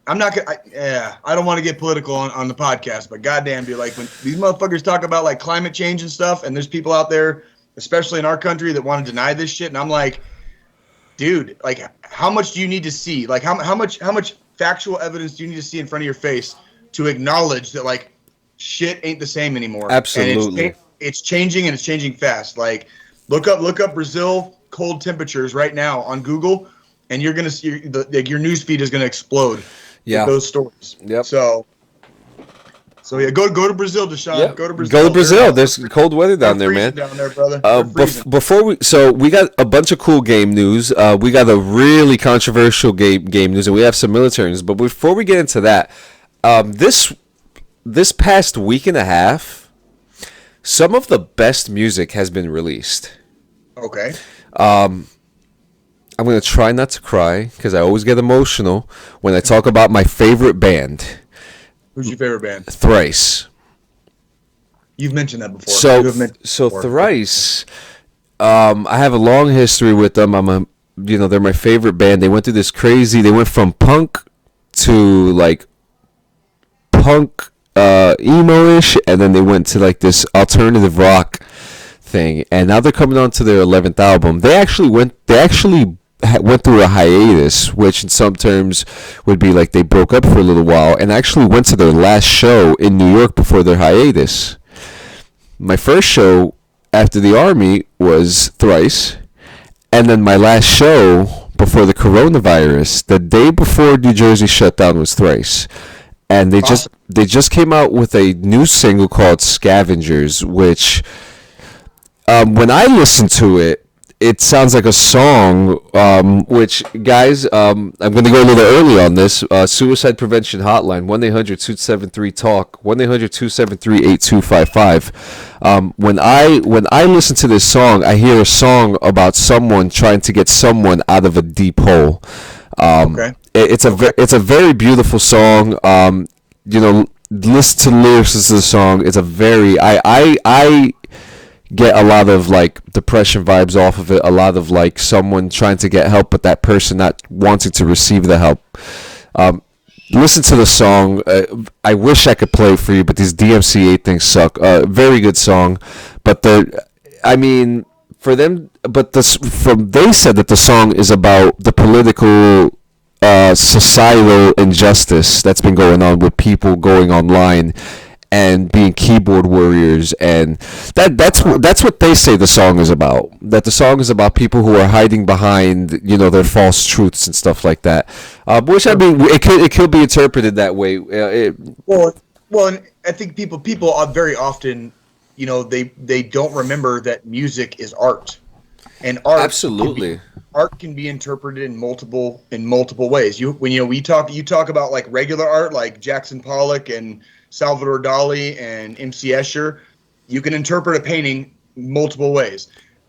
I'm not gonna. I don't want to get political on the podcast, but goddamn, dude, like when these motherfuckers talk about like climate change and stuff, and there's people out there, especially in our country, that want to deny this shit, and I'm like, dude, like, how much do you need to see? Like, how much factual evidence do you need to see in front of your face to acknowledge that like shit ain't the same anymore? Absolutely. And it's changing, and it's changing fast. Like, look up Brazil cold temperatures right now on Google, and you're gonna see your news feed is gonna explode. Yeah. With those stories. Yep. So yeah, go to Brazil, Deshaun. Yep. Go to Brazil. Go to Brazil. There's cold weather down there, man. Down there, brother. Before we got a bunch of cool game news. We got a really controversial game news, and we have some military news. But before we get into that, this past week and a half, some of the best music has been released. Okay. I'm gonna try not to cry because I always get emotional when I talk about my favorite band. Who's your favorite band? Thrice. You've mentioned that before. So Thrice, I have a long history with them. They're my favorite band. They went through this crazy. They went from punk to like punk emo-ish, and then they went to like this alternative rock thing. And now they're coming on to their 11th album. They actually went through a hiatus, which in some terms would be like they broke up for a little while, and actually went to their last show in New York before their hiatus. My first show after the army was Thrice, and then my last show before the coronavirus, the day before New Jersey shut down, was Thrice. And they just came out with a new single called Scavengers, which when I listen to it, it sounds like a song, which, guys, I'm going to go a little early on this. Suicide Prevention Hotline, 1-800-273-TALK, 1-800-273-8255. When I listen to this song, I hear a song about someone trying to get someone out of a deep hole. Okay. It's a very beautiful song. Listen to the lyrics of the song. It's a very... I get a lot of like depression vibes off of it, a lot of like someone trying to get help but that person not wanting to receive the help. Listen to the song. I wish I could play it for you, but these DMCA things suck. Very good song, but they said that the song is about the political societal injustice that's been going on with people going online and being keyboard warriors, and that's what they say the song is about. That the song is about people who are hiding behind, their false truths and stuff like that. Which, I mean, it could be interpreted that way. Well, and I think people are very often, they don't remember that music is art, and art absolutely art can be interpreted in multiple ways. You talk about like regular art, like Jackson Pollock and Salvador Dali and MC Escher, you can interpret a painting multiple ways.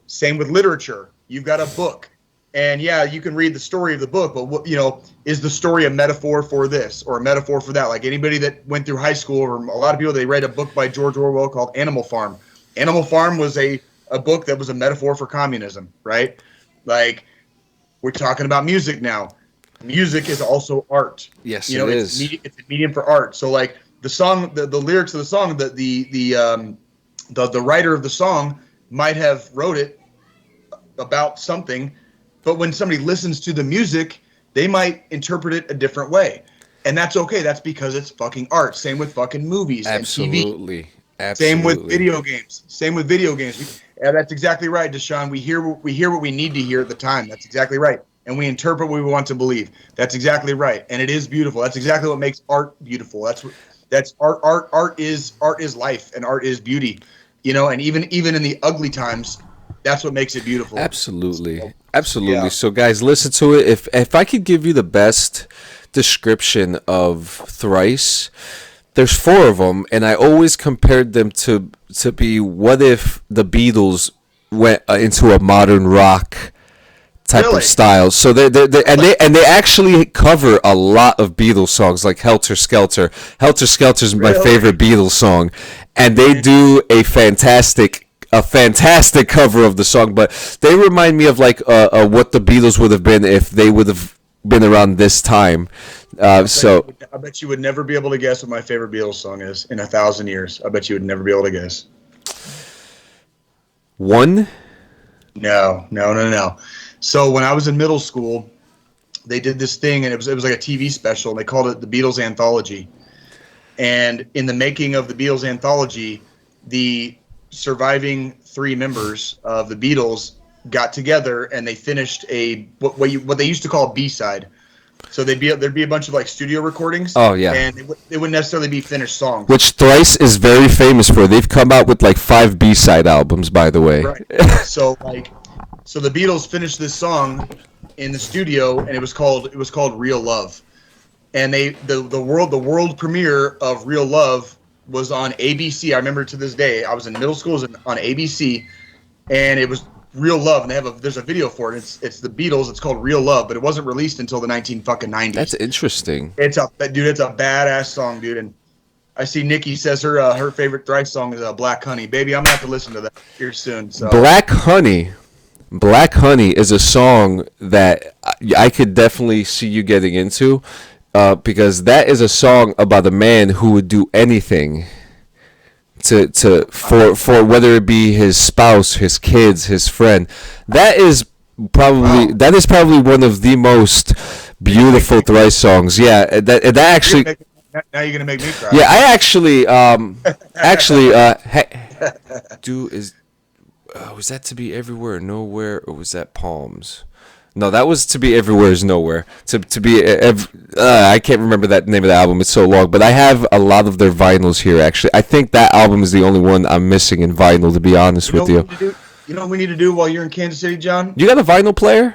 Same with literature. You've got a book. And yeah, you can read the story of the book, but what, is the story a metaphor for this or a metaphor for that? Like anybody that went through high school, or a lot of people, they read a book by George Orwell called Animal Farm. Animal Farm was a book that was a metaphor for communism, right? Like, we're talking about music now. Music is also art. Yes, it is. It's a medium for art. So like the song, the lyrics of the song, the writer of the song might have wrote it about something, but when somebody listens to the music, they might interpret it a different way. And that's okay. That's because it's fucking art. Same with fucking movies and TV. Absolutely. Same with video games. Yeah, that's exactly right, Deshaun. We hear what we need to hear at the time. That's exactly right. And we interpret what we want to believe. That's exactly right. And it is beautiful. That's exactly what makes art beautiful. That's art. Art is life, and art is beauty. And even in the ugly times, that's what makes it beautiful. Absolutely. Yeah. So guys, listen to it. If I could give you the best description of Thrice, there's 4 of them, and I always compared them to be, what if the Beatles went into a modern rock type of style. So they actually cover a lot of Beatles songs, like Helter Skelter. Helter Skelter is my favorite Beatles song, and they do a fantastic cover of the song. But they remind me of like what the Beatles would have been if they would have been around this time. I bet you would never be able to guess what my favorite Beatles song is in 1,000 years. I bet you would never be able to guess. One? No. So when I was in middle school, they did this thing, and it was like a TV special, and they called it the Beatles Anthology. And in the making of the Beatles Anthology, the surviving 3 members of the Beatles got together, and they finished what they used to call a B-side. So there'd be a bunch of like studio recordings. Oh yeah. And they wouldn't necessarily be finished songs. Which Thrice is very famous for. They've come out with like 5 B-side albums, by the way. Right. So the Beatles finished this song in the studio, and it was called Real Love. And the world premiere of Real Love was on ABC. I remember to this day. I was in middle school, it was on ABC, and it was Real Love, and there's a video for it. It's the Beatles. It's called Real Love, but it wasn't released until the 1990s. That's interesting. It's a badass song, dude. And I see Nikki says her favorite Thrice song is Black Honey. Baby, I'm gonna have to listen to that here soon. So Black Honey is a song that I could definitely see you getting into, because that is a song about a man who would do anything for whether it be his spouse, his kids, his friend. That is probably one of the most beautiful Thrice songs. Yeah, that actually. Now you're gonna make me cry. Yeah, I actually was that To Be Everywhere, Nowhere, or was that Palms? No, that was To Be Everywhere Is Nowhere. I can't remember that name of the album. It's so long, but I have a lot of their vinyls here. Actually, I think that album is the only one I'm missing in vinyl. To be honest with you. You know what we need to do while you're in Kansas City, John? You got a vinyl player?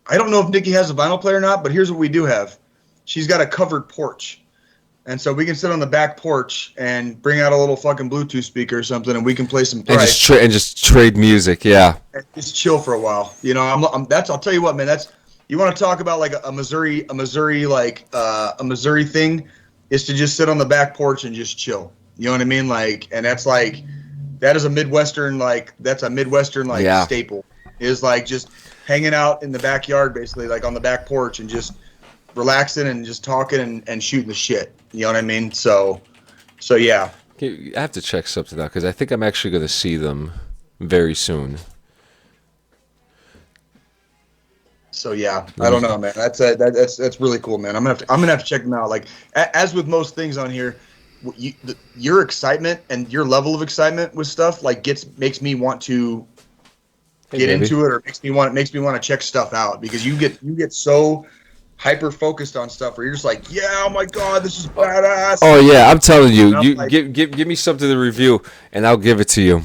I don't know if Nikki has a vinyl player or not, but here's what we do have. She's got a covered porch. And so we can sit on the back porch and bring out a little fucking Bluetooth speaker or something, and we can play some Thrice. And just trade music, yeah. And just chill for a while. I'll tell you what, man. You want to talk about like a Missouri thing, is to just sit on the back porch and just chill. You know what I mean? That is a Midwestern staple. Is like just hanging out in the backyard, basically, like on the back porch, and just relaxing and just talking and shooting the shit. You know what I mean? So yeah. I have to check something out, because I think I'm actually going to see them very soon. So yeah, I don't know, man. That's really cool, man. I'm gonna have to check them out. Like as with most things on here, your excitement and your level of excitement with stuff makes me want to get into it, or makes me want to check stuff out, because you get so hyper focused on stuff where you're just like, yeah, oh my god, this is badass. Oh yeah, I'm telling you, give me something to review and I'll give it to you.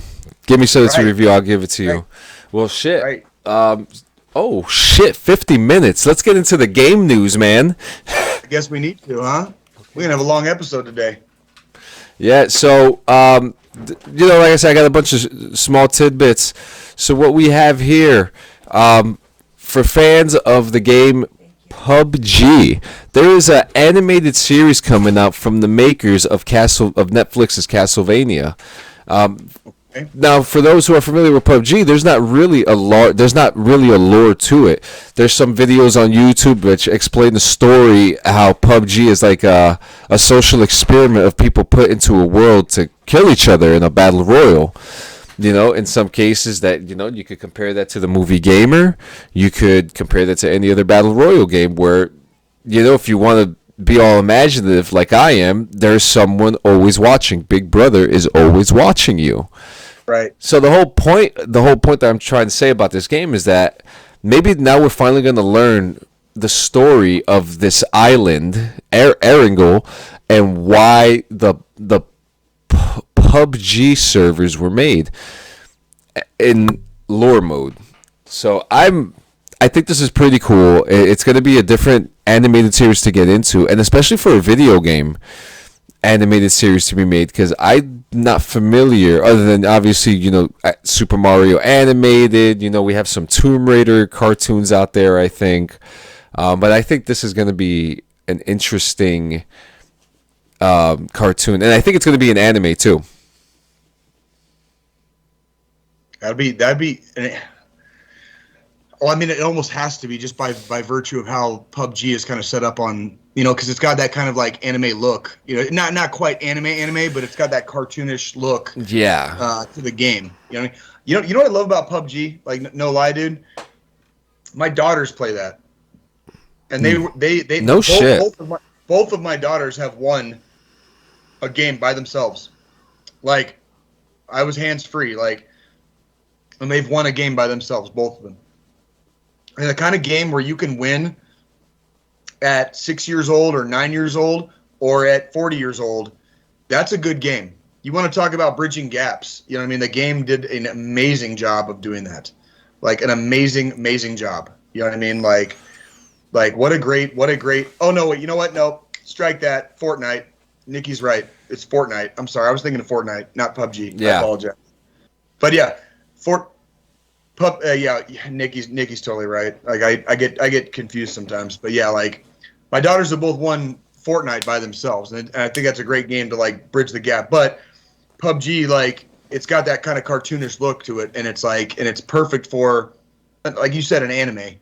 Give me something to review, I'll give it to you. Right. Well, shit. Right. Oh shit, 50 minutes. Let's get into the game news, man. I guess we need to, huh? We're gonna have a long episode today. Yeah, so like I said, I got a bunch of small tidbits. So what we have here, for fans of the game PUBG, there is an animated series coming out from the makers of Netflix's Castlevania. Okay. Now, for those who are familiar with PUBG, there's not really a lore to it. There's some videos on YouTube which explain the story how PUBG is like a social experiment of people put into a world to kill each other in a battle royal. In some cases that you could compare that to the movie Gamer. You could compare that to any other battle royal game where if you want to be all imaginative like I am, there's someone always watching. Big Brother is always watching you. Right. So the whole point that I'm trying to say about this game is that maybe now we're finally going to learn the story of this island, Erangel, and why the PUBG servers were made in lore mode. So I think this is pretty cool. It's going to be a different animated series to get into, and especially for a video game animated series to be made, because I'm not familiar other than obviously Super Mario animated. We have some Tomb Raider cartoons out there, I think, but I think this is going to be an interesting cartoon, and I think it's going to be an anime too. That'd be. Well, I mean, it almost has to be just by virtue of how PUBG is kind of set up on, because it's got that kind of like anime look. Not quite anime, but it's got that cartoonish look. Yeah. To the game. You know what I love about PUBG? Like, no lie, dude. My daughters play that, and they no shit. Both of my daughters have won a game by themselves. Like, I was hands free, like, and they've won a game by themselves, both of them. And the kind of game where you can win at 6 years old or 9 years old or at 40 years old, that's a good game. You want to talk about bridging gaps. You know what I mean? The game did an amazing job of doing that. Like, an amazing job. You know what I mean? Like what a great, oh no, wait, you know what? No, strike that. Fortnite. Nikki's right. It's Fortnite. I'm sorry. I was thinking of Fortnite, not PUBG. Yeah. I apologize. But yeah, yeah, Nikki's totally right. Like I get confused sometimes, but yeah, like my daughters have both won Fortnite by themselves, and I think that's a great game to like bridge the gap. But PUBG, like, it's got that kind of cartoonish look to it, and it's perfect for, like you said, an anime.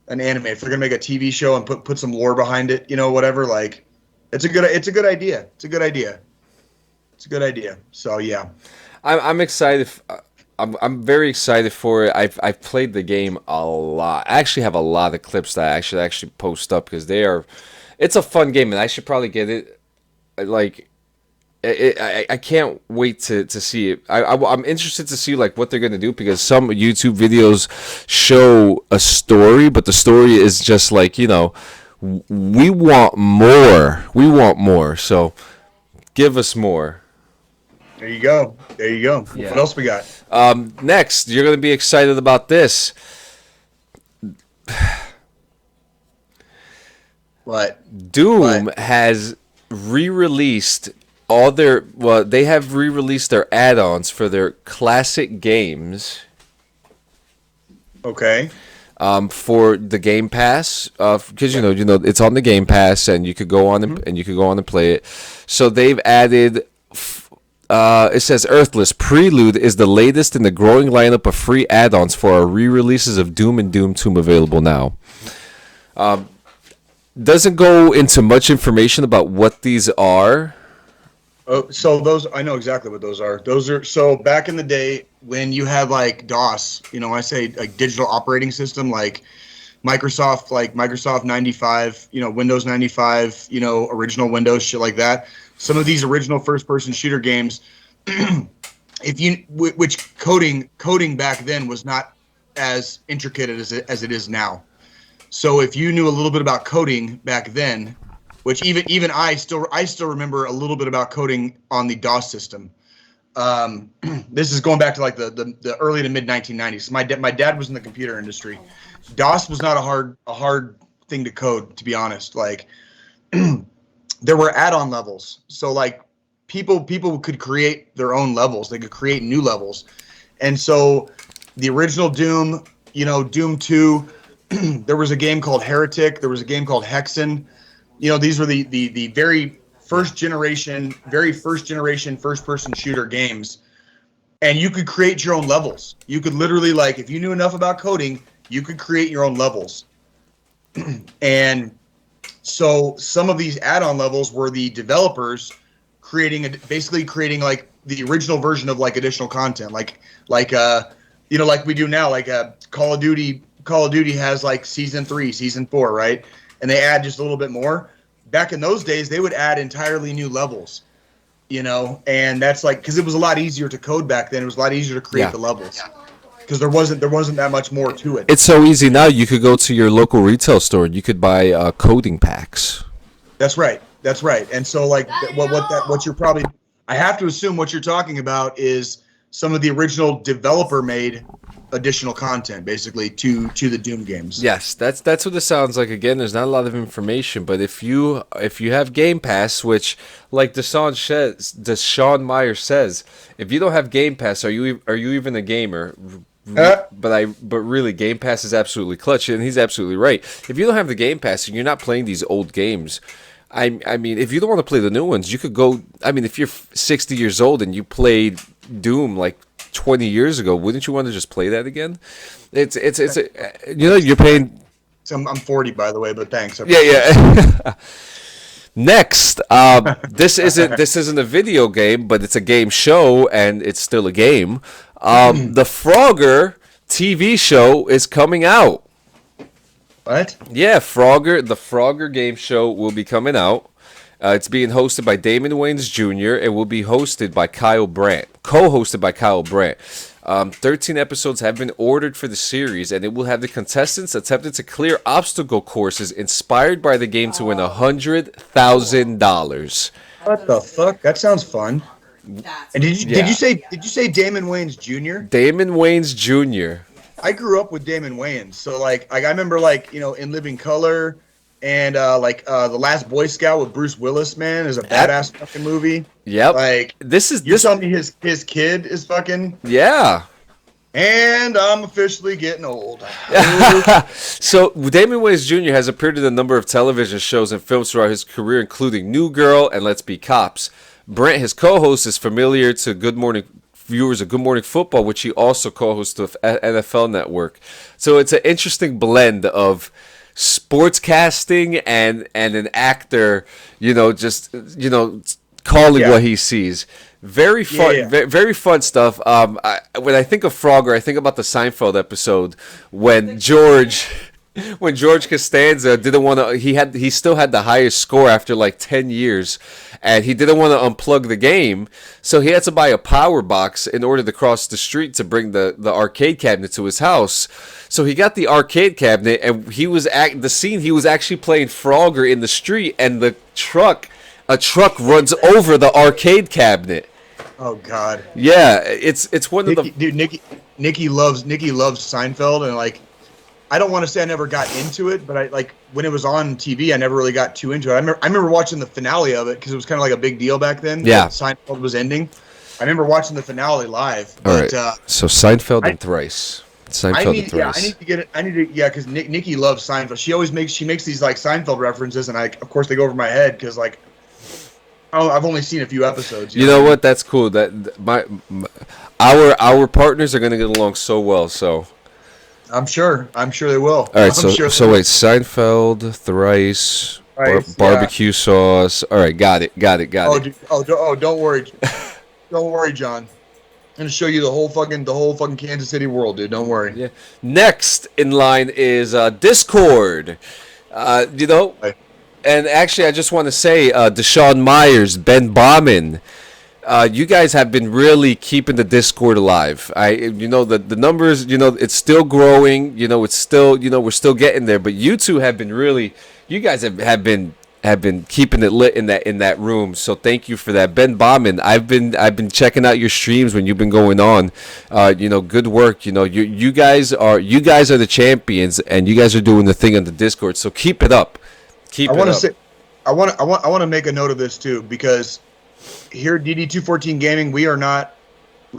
If they're gonna make a TV show and put some lore behind it, whatever, like, it's a good idea. It's a good idea. So yeah, I'm excited. I'm very excited for it. I've played the game a lot. I actually have a lot of clips that I should actually post up because it's a fun game, and I should probably get it. Like, I can't wait to see it. I'm interested to see like what they're gonna do, because some YouTube videos show a story, but the story is just like, we want more. So give us more. There you go. Yeah. What else we got? Next, you're going to be excited about this. What? Doom has re-released they have re-released their add-ons for their classic games. Okay. For the Game Pass, because it's on the Game Pass, and you could go on and play it. So they've added. It says Earthless Prelude is the latest in the growing lineup of free add-ons for our re-releases of Doom and Doom 2 available now. Doesn't go into much information about what these are. Oh, so those, I know exactly what those are. Those are, so back in the day when you had like DOS, I say like digital operating system, like Microsoft 95, Windows 95, original Windows, shit like that. Some of these original first-person shooter games, which coding back then was not as intricate as it is now. So if you knew a little bit about coding back then, which even I still remember a little bit about coding on the DOS system. This is going back to like the early to mid 1990s. My dad was in the computer industry. DOS was not a hard thing to code, to be honest. Like, there were add-on levels. So like people could create their own levels. They could create new levels. And so the original Doom, Doom 2, there was a game called Heretic, there was a game called Hexen. These were the very first generation first person shooter games. And you could create your own levels. You could literally, like, if you knew enough about coding, you could create your own levels. And so some of these add-on levels were the developers basically creating like the original version of like additional content, like we do now, like Call of Duty has like season 3, season 4, right? And they add just a little bit more. Back in those days, they would add entirely new levels, and that's like, because it was a lot easier to code back then. It was a lot easier to create the levels because there wasn't that much more to it. It's so easy now. You could go to your local retail store and you could buy coding packs. That's right. And so like what you're probably, I have to assume what you're talking about is some of the original developer made additional content basically to the Doom games. Yes, that's what it sounds like. Again, there's not a lot of information, but if you have Game Pass, which like Deshaun Meyer says, if you don't have Game Pass, are you even a gamer? But really, Game Pass is absolutely clutch, and he's absolutely right. If you don't have the Game Pass and you're not playing these old games, I mean, if you don't want to play the new ones, you could go. I mean, if you're 60 years old and you played Doom like 20 years ago, wouldn't you want to just play that again? It's you're paying. I'm 40, by the way, but thanks. Yeah. Next, this isn't a video game, but it's a game show, and it's still a game. The Frogger TV show is coming out. What? Yeah, the Frogger game show will be coming out. It's being hosted by Damon Wayans Jr. and will be hosted by co-hosted by Kyle Brandt. 13 episodes have been ordered for the series, and it will have the contestants attempting to clear obstacle courses inspired by the game to win $100,000. What the fuck? That sounds fun. And did you say Damon Wayans Jr.? Damon Wayans Jr. I grew up with Damon Wayans, so like I remember like In Living Color and The Last Boy Scout with Bruce Willis, man, is a badass fucking movie. Yep. Like you tell me his kid is fucking. Yeah. And I'm officially getting old. So Damon Wayans Jr. has appeared in a number of television shows and films throughout his career, including New Girl and Let's Be Cops. Brent, his co-host, is familiar to viewers of Good Morning Football, which he also co-hosts with NFL Network. So it's an interesting blend of sportscasting and an actor, calling what he sees. Very fun, very fun stuff. When I think of Frogger, I think about the Seinfeld episode when George Costanza didn't want to. He still had the highest score after like 10 years, and he didn't want to unplug the game, so he had to buy a power box in order to cross the street to bring the arcade cabinet to his house. So he got the arcade cabinet, and he was actually playing Frogger in the street, and a truck runs over the arcade cabinet. Oh God. Yeah, it's one of the dude. Nikki loves Seinfeld, and like, I don't want to say I never got into it, but I like when it was on TV, I never really got too into it. I remember watching the finale of it because it was kind of like a big deal back then. Yeah, Seinfeld was ending. I remember watching the finale live. All right. So Seinfeld and Thrice. I need to get it. Because Nikki loves Seinfeld. She makes these like Seinfeld references, and of course they go over my head because like. Oh, I've only seen a few episodes. You know what? That's cool. Our partners are gonna get along so well. So I'm sure they will. All right. So wait, Seinfeld, Thrice, barbecue sauce. All right, got it. Dude, don't worry, don't worry, John. I'm gonna show you the whole fucking Kansas City world, dude. Don't worry. Yeah. Next in line is Discord. And actually, I just want to say, Deshaun Myers, Ben Bauman, you guys have been really keeping the Discord alive. The numbers, it's still growing. It's still, we're still getting there. But you two have been you guys have been keeping it lit in that room. So thank you for that, Ben Bauman. I've been checking out your streams when you've been going on. Good work. You guys are the champions, and you guys are doing the thing on the Discord. So keep it up. I want to make a note of this too, because here at DD214 Gaming, we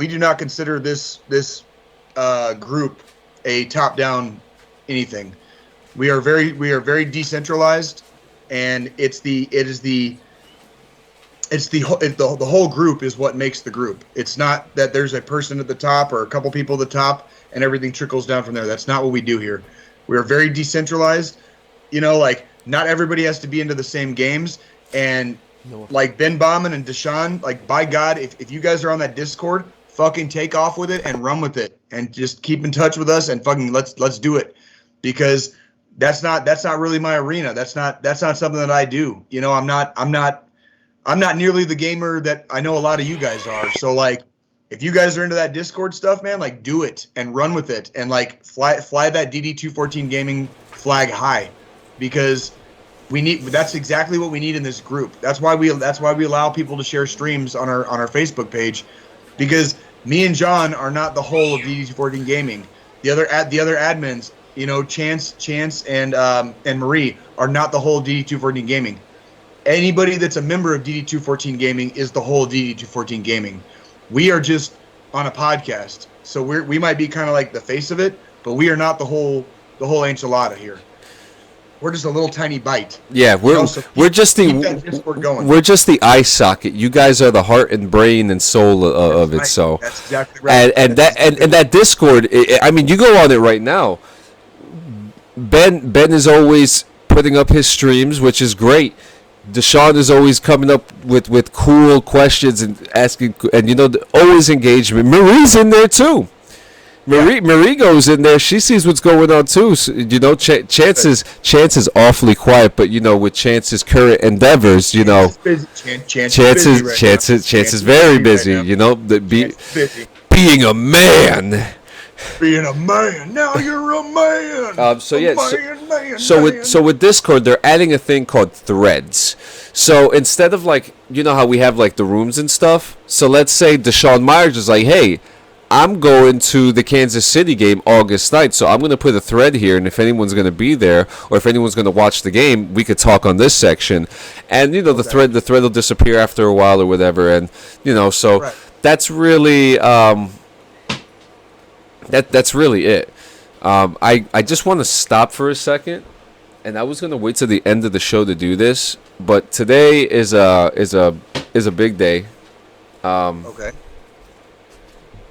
do not consider this group a top-down anything. We are very decentralized, and the whole group is what makes the group. It's not that there's a person at the top or a couple people at the top and everything trickles down from there. That's not what we do here. We are very decentralized. Like, not everybody has to be into the same games. And like Ben Bauman and Deshaun, like, by God, if you guys are on that Discord, fucking take off with it and run with it and just keep in touch with us and fucking let's do it, because that's not really my arena. That's not something that I do. I'm not nearly the gamer that I know a lot of you guys are. So, like, if you guys are into that Discord stuff, man, like, do it and run with it and, like, fly that DD214 Gaming flag high, because that's exactly what we need in this group. That's why we allow people to share streams on our Facebook page, because me and John are not the whole of DD214 Gaming. The other admins, Chance and Marie, are not the whole DD214 Gaming. Anybody that's a member of DD214 Gaming is the whole DD214 Gaming. We are just on a podcast, so we might be kind of like the face of it, but we are not the whole enchilada here. We're just a little tiny bite. Yeah, we're just the eye socket. You guys are the heart and brain and soul of it. Right. So that's exactly right. And that Discord. I mean, you go on it right now. Ben is always putting up his streams, which is great. Deshaun is always coming up with cool questions and asking, and always engagement. Marie's in there too. Marie goes in there. She sees what's going on too. So, Chance is awfully quiet, but with Chance's current endeavors, Chance is very busy. Being a man. Being a man, now you're a man. So with Discord, they're adding a thing called threads. So instead of, like, how we have, like, the rooms and stuff. So let's say Deshaun Myers is like, hey, I'm going to the Kansas City game August 9th, so I'm going to put a thread here, and if anyone's going to be there or if anyone's going to watch the game, we could talk on this section. And the thread will disappear after a while or whatever, and so right. That's really that's really it. I just want to stop for a second, and I was going to wait till the end of the show to do this, but today is a big day. Okay.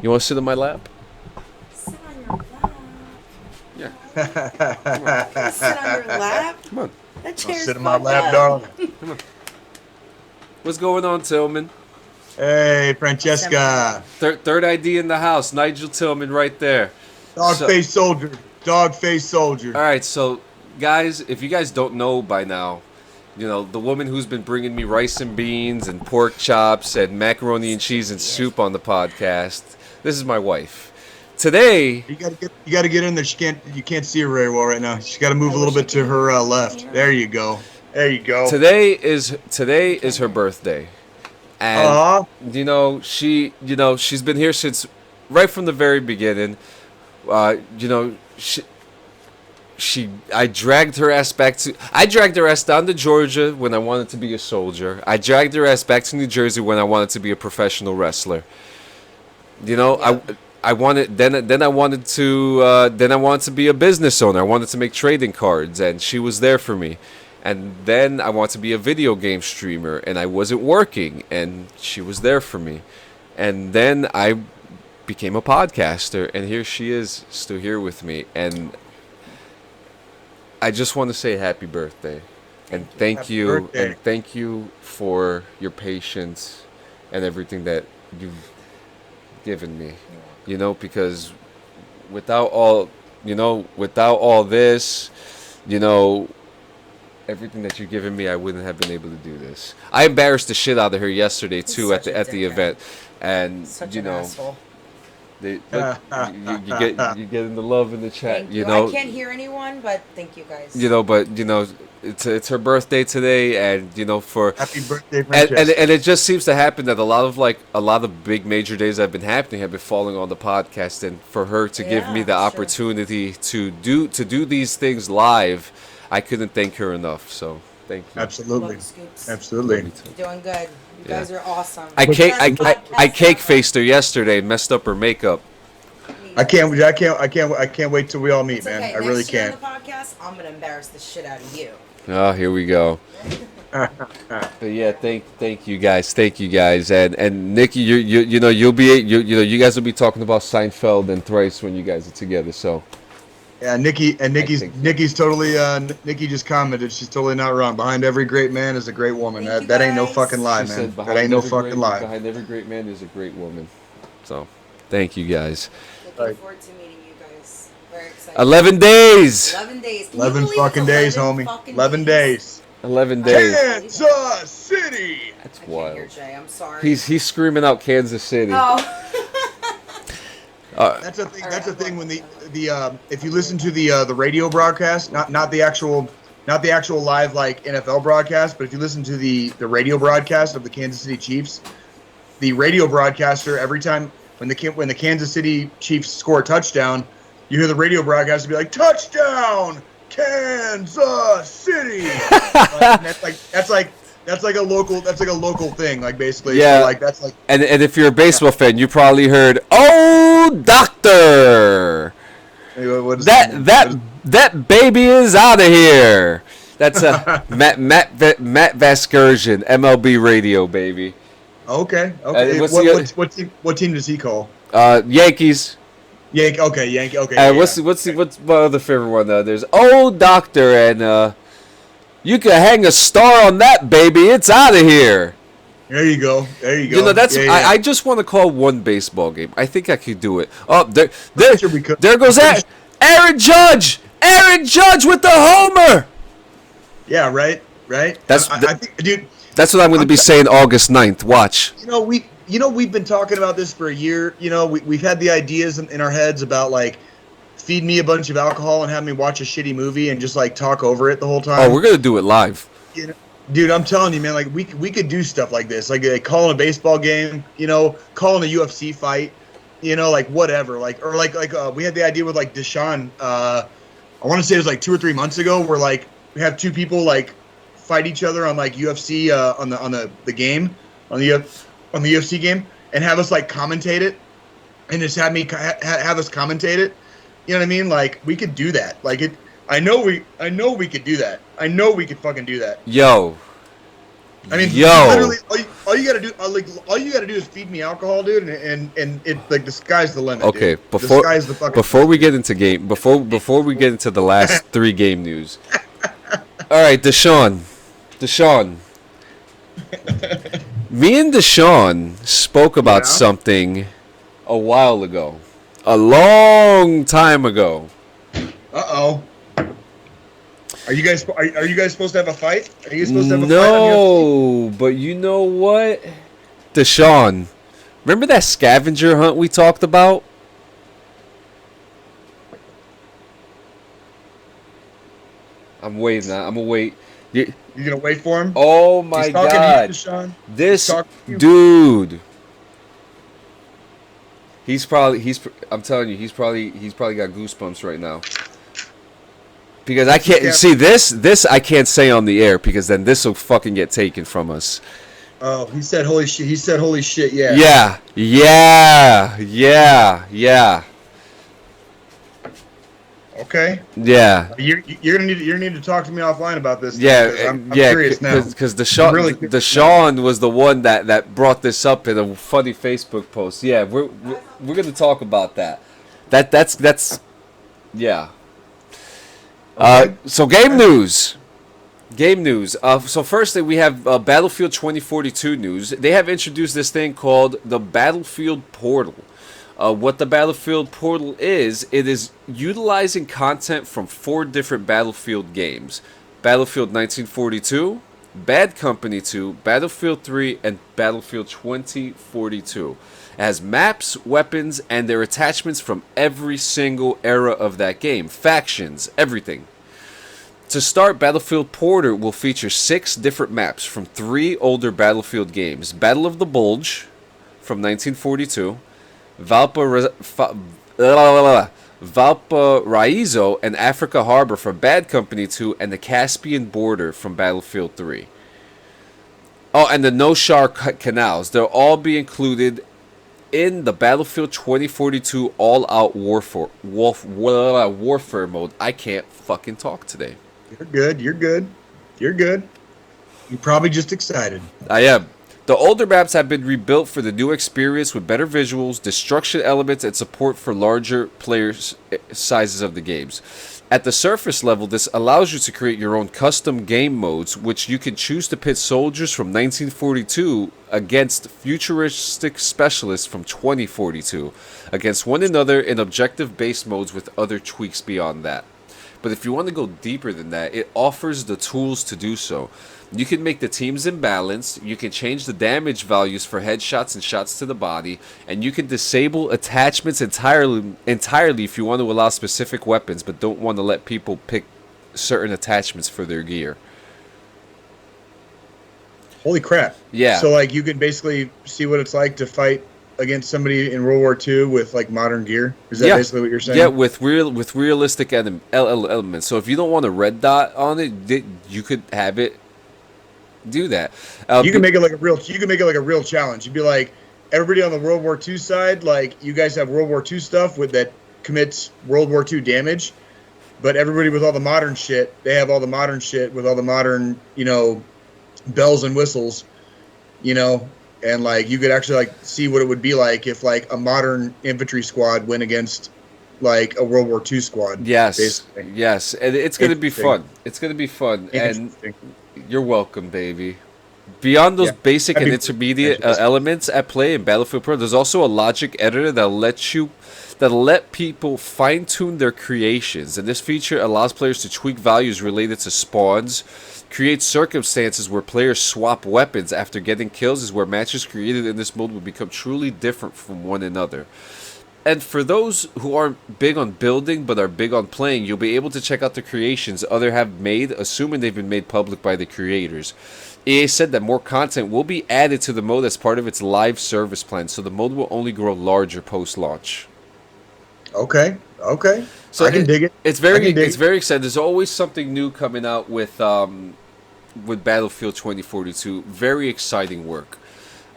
You want to sit on my lap? Sit on your lap. Yeah. Sit on your lap? Come on. That chair's sit on my lap, darling. Come on. What's going on, Tillman? Hey, Francesca. Third ID in the house. Nigel Tillman right there. Dog-faced soldier. Dog-faced soldier. All right, so, guys, if you guys don't know by now, the woman who's been bringing me rice and beans and pork chops and macaroni and cheese and soup on the podcast, this is my wife. Today, you gotta get in there. You can't see her very well right now. She's got to move a little bit to her left. There you go. Today is her birthday, and she's been here since right from the very beginning. I dragged her ass down to Georgia when I wanted to be a soldier. I dragged her ass back to New Jersey when I wanted to be a professional wrestler. I wanted to be a business owner. I wanted to make trading cards, and she was there for me. And then I wanted to be a video game streamer, and I wasn't working, and she was there for me. And then I became a podcaster, and here she is, still here with me. And I just want to say happy birthday, and thank you for your patience and everything that you've given me. Because without all this, everything that you've given me, I wouldn't have been able to do this. I embarrassed the shit out of her yesterday too at the event, and Such an asshole. You getting the love in the chat. Thank you. I can't hear anyone, but thank you guys. It's her birthday today, and for happy birthday, Francesca. and it just seems to happen that a lot of big major days that have been happening have been falling on the podcast, and for her to give me the opportunity to do these things live, I couldn't thank her enough. So Thank you. Absolutely. Love Scoops. Absolutely. Love you too. You're doing good. You guys are awesome. I cake Best podcast I cake ever. faced her yesterday and messed up her makeup. I can't wait till we all meet, It's man. okay. I really Next year can't. on the podcast, I'm gonna embarrass the shit out of you. Oh, here we go. But yeah, thank you guys, and Nikki, you know you guys will be talking about Seinfeld and Thrice when you guys are together. So Yeah, Nikki's totally Nikki just commented she's totally not wrong. Behind every great man is a great woman. Thank you, That ain't no guys. fucking lie, she man. said That ain't no fucking lie. behind every great man is a great woman. So thank you guys. Looking Right. forward to meeting you guys. Very excited. 11 days. 11 days. Can you 11 believe fucking it's days, 11 homie. fucking 11 days. 11 days. Kansas City. That's I can't hear wild. Jay. I'm sorry. He's screaming out Kansas City. Oh. That's a thing. That's a thing when the if you listen to the radio broadcast, not the actual live like NFL broadcast, but if you listen to the radio broadcast of the Kansas City Chiefs, the radio broadcaster every time when the Kansas City Chiefs score a touchdown, you hear the radio broadcaster be like, "Touchdown, Kansas City!" Like, that's like a local thing, like basically. Yeah. So, like that's like And if you're a baseball fan, you probably heard, "Oh, doctor, what is that baby is out of here." That's a Matt Vasgersian, MLB radio, baby. Okay. Okay. What team does he call? Yankees. Yankee. Okay. Yankee. Okay. What's my other favorite one? There's "Oh, doctor," and you can hang a star on that baby. It's out of here. There you go. You know, that's Yeah. I just want to call one baseball game. I think I could do it. Oh, Sure we could. there goes that Aaron Judge. Aaron Judge with the homer. Yeah. Right. That's I think, dude. That's what I'm going to be saying August 9th. Watch. We've been talking about this for a year. We've had the ideas in our heads about like feed me a bunch of alcohol and have me watch a shitty movie and just like talk over it the whole time. Oh, we're going to do it live. Dude, I'm telling you, man, like we could do stuff like this, like calling a baseball game, calling a UFC fight, like whatever, like we had the idea with like Deshaun. I want to say it was like 2 or 3 months ago, where like we have two people like fight each other on like UFC on the game on the UFC game and have us like commentate it, and just have us commentate it. You know what I mean? Like we could do that. Like it. I know we could do that. I know we could fucking do that. Yo. I mean, literally, all you gotta do is feed me alcohol, dude, and it like the sky's the limit. Okay, dude. The sky's the fucking before we get into before we get into the last 3 game news. All right, Deshaun. Me and Deshaun spoke about something a while ago, a long time ago. Uh-oh. Are you guys supposed to have a fight? Are you supposed to have a fight? No, but you know what? Deshaun, remember that scavenger hunt we talked about? I'm waiting. I'm gonna wait. You gonna wait for him? Oh my He's talking God! to you, Deshaun. This talking to you. dude. I'm telling you, he's probably got goosebumps right now. Because I can't see this I can't say on the air because then this will fucking get taken from us. Oh, he said holy shit. He said holy shit. Yeah. Yeah. Okay. Yeah. You're gonna need to talk to me offline about this. Yeah. I'm curious now. Because Deshaun was the one that brought this up in a funny Facebook post. Yeah, we're gonna talk about that. That's yeah. Okay. So game news. So firstly, we have Battlefield 2042 news. They have introduced this thing called the Battlefield Portal. What the Battlefield Portal is, it is utilizing content from 4 different Battlefield games. Battlefield 1942, Bad Company 2, Battlefield 3, and Battlefield 2042. It has maps, weapons, and their attachments from every single era of that game. Factions, everything. To start, Battlefield Portal will feature 6 different maps from 3 older Battlefield games. Battle of the Bulge from 1942, Valparaiso and Africa Harbor from Bad Company 2, and the Caspian Border from Battlefield 3. Oh, and the No Shar Canals. They'll all be included in the Battlefield 2042 All-Out Warfare mode. I can't fucking talk today. You're good. You're good. You're good. You're probably just excited. I am. The older maps have been rebuilt for the new experience with better visuals, destruction elements, and support for larger player sizes of the games. At the surface level, this allows you to create your own custom game modes, which you can choose to pit soldiers from 1942 against futuristic specialists from 2042 against one another in objective-based modes with other tweaks beyond that. But if you want to go deeper than that, it offers the tools to do so. You can make the teams imbalanced, you can change the damage values for headshots and shots to the body, and you can disable attachments entirely if you want to allow specific weapons but don't want to let people pick certain attachments for their gear. Holy crap. Yeah. So, like, you can basically see what it's like to fight against somebody in World War II with, like, modern gear? Is that basically what you're saying? Yeah, with realistic elements. So if you don't want a red dot on it, you could have it do that. You can make it like a real challenge. You'd be like, everybody on the World War II side, like, you guys have World War II stuff that commits World War II damage, but everybody with all the modern shit, they have all the modern shit with all the modern, bells and whistles, and, like, you could actually, like, see what it would be like if, like, a modern infantry squad went against, like, a World War II squad. Yes, basically. yes, and it's going to be fun. It's going to be fun, and you're welcome, baby. Beyond those basic and intermediate elements at play in Battlefield Pro, there's also a logic editor that'll let people fine-tune their creations, and this feature allows players to tweak values related to spawns, create circumstances where players swap weapons after getting kills, is where matches created in this mode will become truly different from one another. And for those who aren't big on building but are big on playing, you'll be able to check out the creations others have made, assuming they've been made public by the creators. EA said that more content will be added to the mode as part of its live service plan, so the mode will only grow larger post-launch. Okay. So I can dig it. It's very exciting. There's always something new coming out with Battlefield 2042. Very exciting work.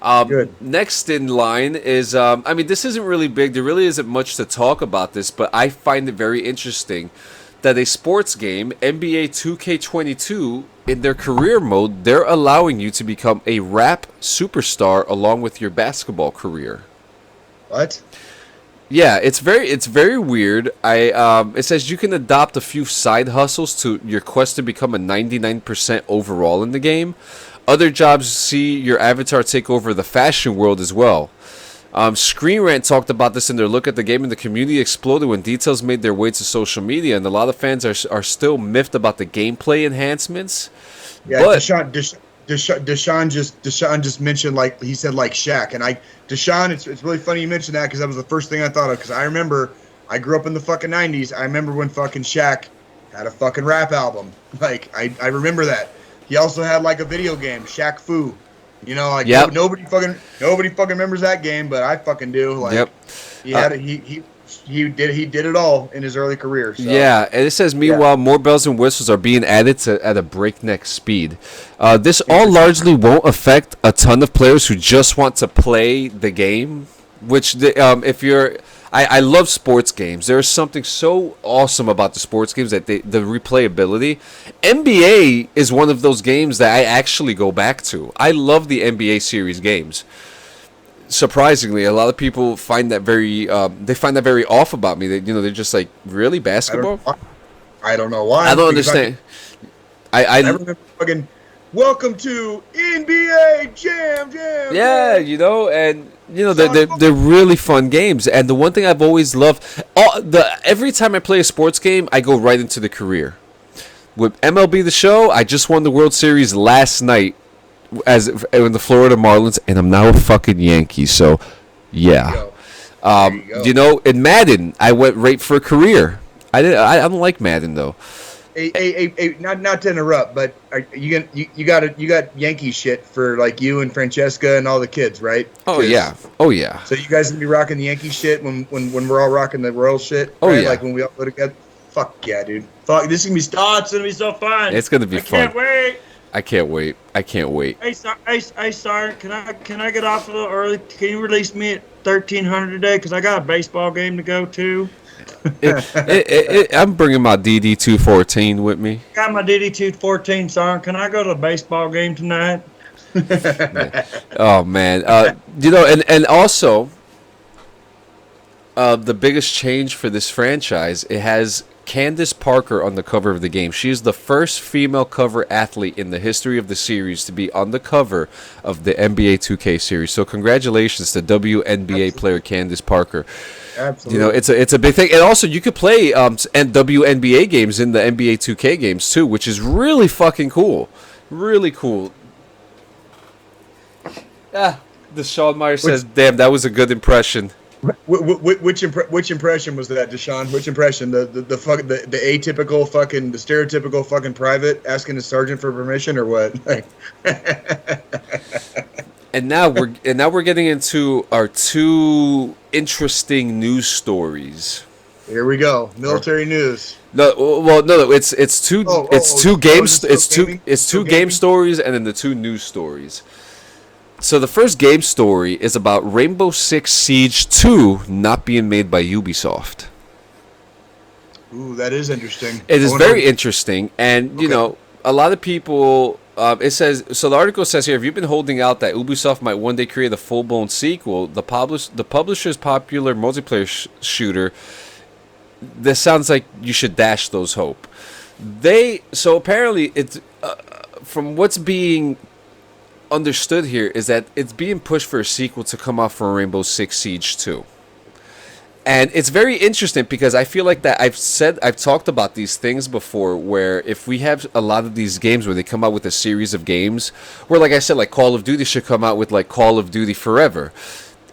Good. Next in line is, this isn't really big. There really isn't much to talk about this, but I find it very interesting that a sports game, NBA 2K22, in their career mode, they're allowing you to become a rap superstar along with your basketball career. What? Yeah, it's very weird. It says you can adopt a few side hustles to your quest to become a 99% overall in the game. Other jobs see your avatar take over the fashion world as well. Screen Rant talked about this in their look at the game, and the community exploded when details made their way to social media, and a lot of fans are still miffed about the gameplay enhancements. Yeah, but Deshaun just mentioned, like, he said, like, Shaq, and Deshaun, it's really funny you mentioned that because that was the first thing I thought of, because I remember I grew up in the fucking 90s. I remember when fucking Shaq had a fucking rap album. Like, I remember that. He also had, like, a video game, Shaq Fu. Yep. Nobody fucking remembers that game, but I fucking do. Like, yep. He did it all in his early career. So. Yeah, and it says, meanwhile, more bells and whistles are being added at a breakneck speed. This all largely won't affect a ton of players who just want to play the game, which, I love sports games. There's something so awesome about the sports games that the replayability. NBA is one of those games that I actually go back to. I love the NBA series games. Surprisingly, a lot of people find that very off about me. They're just like, really, basketball? I don't know why. I don't understand. I remember fucking welcome to NBA Jam. Yeah, and they're really fun games. And the one thing I've always loved, every time I play a sports game, I go right into the career. With MLB The Show, I just won the World Series last night in the Florida Marlins, and I'm now a fucking Yankee. So, yeah. In Madden, I went right for a career. I don't like Madden though. Not to interrupt, but you got Yankee shit for like you and Francesca and all the kids, right? Oh yeah. Oh yeah. So you guys gonna be rocking the Yankee shit when we're all rocking the Royal shit, Oh right? yeah. Like when we all go together. Fuck yeah, dude. Fuck, this is gonna be it's gonna be so fun. It's gonna be fun. Can't wait. I can't wait. I can't wait. Hey, Sergeant, can I get off a little early? Can you release me at 1300 today? Cause I got a baseball game to go to. I'm bringing my DD214 with me. Got my DD214, Sergeant. Can I go to the baseball game tonight? Oh man, and also, the biggest change for this franchise, it has Candace Parker on the cover of the game. She is the first female cover athlete in the history of the series to be on the cover of the NBA 2K series. So congratulations to WNBA player Candace Parker. Absolutely. It's a big thing, and also you could play WNBA games in the NBA 2K games too, which is really fucking cool. Really cool. Deshaun Meyer says, "Damn, that was a good impression." Which impression was that, Deshaun? Which impression? The atypical fucking, the stereotypical fucking private asking the sergeant for permission, or what? And now we're getting into our two interesting news stories. Here we go, military news. No, well, no, it's two game stories and then the two news stories. So the first game story is about Rainbow Six Siege 2 not being made by Ubisoft. Ooh, that is interesting. It is very interesting, and you know, a lot of people. It says so. The article says here, if you've been holding out that Ubisoft might one day create a full-blown sequel, the publisher's popular multiplayer shooter. This sounds like you should dash those hope. So apparently it's from what's being understood here is that it's being pushed for a sequel to come out for Rainbow Six Siege 2. And it's very interesting because I feel like that I've talked about these things before, where if we have a lot of these games where they come out with a series of games where, like I said, like Call of Duty should come out with like Call of Duty Forever.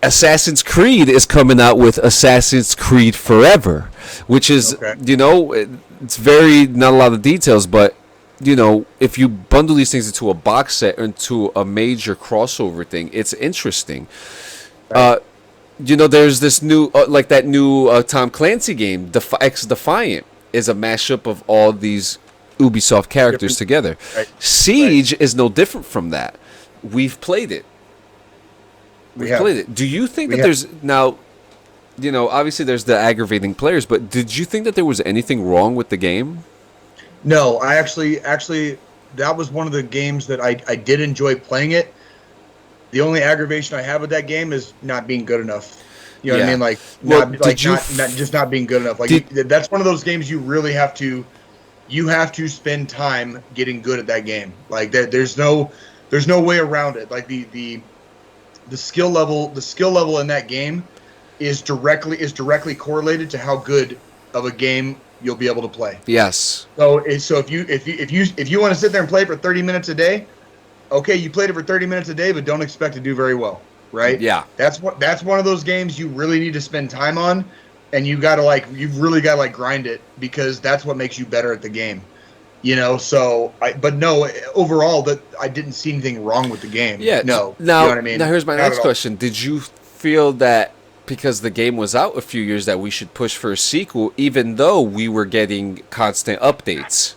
Assassin's Creed is coming out with Assassin's Creed Forever, which is, you know, it's very, not a lot of details, but you know, if you bundle these things into a box set or into a major crossover thing, it's interesting. Right. You know, there's this new, like that new Tom Clancy game, X Defiant, is a mashup of all these Ubisoft characters together. Right. Siege is no different from that. We've played it. We've played it. Do you think that there's, now, you know, obviously there's the aggravating players, but did you think that there was anything wrong with the game? No, I actually, that was one of the games that I did enjoy playing it. The only aggravation I have with that game is not being good enough. You know what I mean? Like, not being good enough. Like, that's one of those games you really have to spend time getting good at that game. Like, there's no way around it. Like the skill level in that game is directly correlated to how good of a game you'll be able to play. Yes. So if you want to sit there and play for 30 minutes a day, okay, you played it for 30 minutes a day, but don't expect to do very well, right? Yeah. That's one of those games you really need to spend time on, and you've really got to grind it, because that's what makes you better at the game. You know, so but no, overall that I didn't see anything wrong with the game. Yeah. No. Now, you know what I mean? Now here's my next question. Did you feel that because the game was out a few years that we should push for a sequel, even though we were getting constant updates?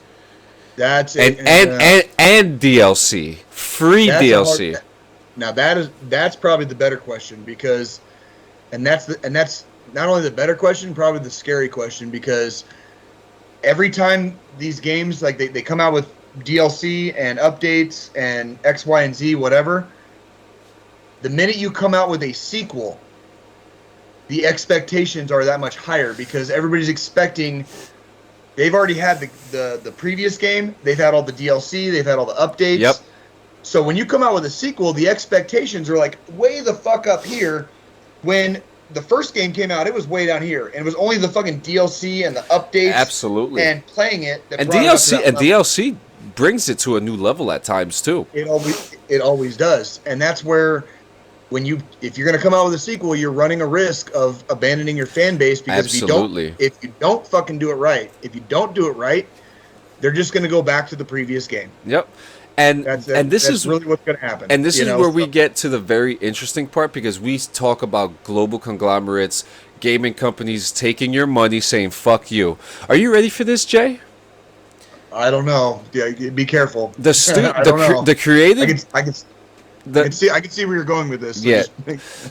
That's and DLC, free DLC. Now that's probably the better question, because, and that's not only the better question, probably the scary question, because every time these games, like they come out with DLC and updates and X, Y, and Z, whatever, the minute you come out with a sequel, the expectations are that much higher, because everybody's expecting. They've already had the previous game. They've had all the DLC. They've had all the updates. Yep. So when you come out with a sequel, the expectations are like way the fuck up here. When the first game came out, it was way down here, and it was only the fucking DLC and the updates. Absolutely. And playing it. And DLC brings it to a new level at times too. It always does, and that's where. If you're going to come out with a sequel, you're running a risk of abandoning your fan base, because if you don't fucking do it right, They're just going to go back to the previous game. Yep. And That's this is really what's going to happen. And this is where we get to the very interesting part, because we talk about global conglomerates, gaming companies taking your money, saying "fuck you." Are you ready for this, Jay? I don't know. Yeah, be careful. The creative. I can see where you're going with this. So yeah.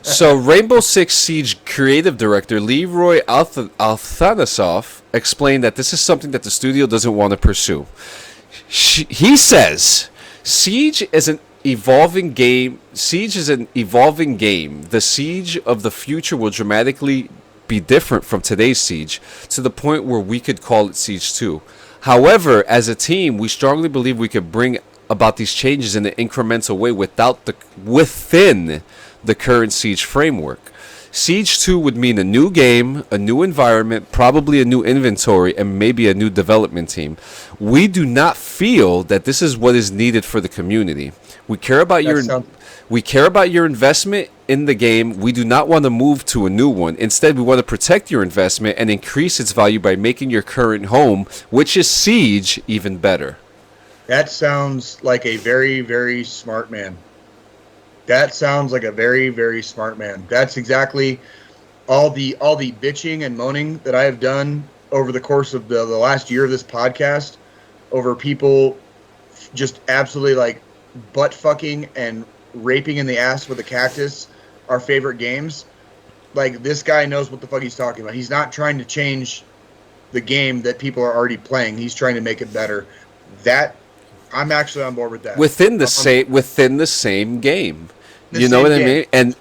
So Rainbow Six Siege creative director Leroy Althanasoff explained that this is something that the studio doesn't want to pursue. He says, Siege is an evolving game. Siege is an evolving game. The Siege of the future will dramatically be different from today's Siege, to the point where we could call it Siege 2. However, as a team, we strongly believe we could bring about these changes in an incremental way within the current Siege framework. Siege 2 would mean a new game, a new environment, probably a new inventory, and maybe a new development team. We do not feel that this is what is needed for the community. We care about your investment in the game. We do not want to move to a new one. Instead, we want to protect your investment and increase its value by making your current home, which is Siege, even better. That sounds like a very, very smart man. That sounds like a very, very smart man. That's exactly all the bitching and moaning that I have done over the course of the last year of this podcast over people just absolutely like butt fucking and raping in the ass with a cactus our favorite games. Like, this guy knows what the fuck he's talking about. He's not trying to change the game that people are already playing. He's trying to make it better. That I'm actually on board with that. Within the same game. You know what I mean? And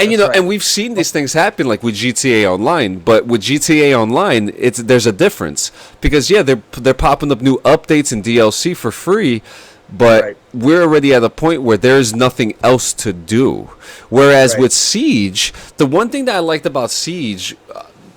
you know, and we've seen these things happen, like with GTA Online. But with GTA Online, there's a difference, because they're popping up new updates and DLC for free, but we're already at a point where there's nothing else to do. Whereas with Siege, the one thing that I liked about Siege,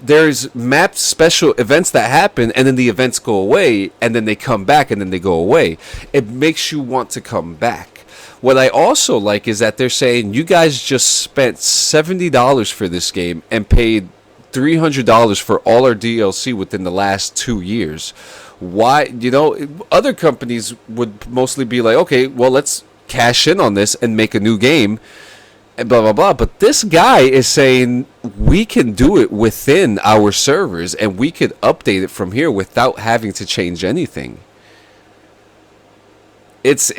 there's mapped special events that happen, and then the events go away, and then they come back, and then they go away. It makes you want to come back. What I also like is that they're saying, you guys just spent $70 for this game and paid $300 for all our DLC within the last 2 years. Why? You know, other companies would mostly be like, okay, well, let's cash in on this and make a new game, and blah, blah, blah. But this guy is saying we can do it within our servers, and we could update it from here without having to change anything. That's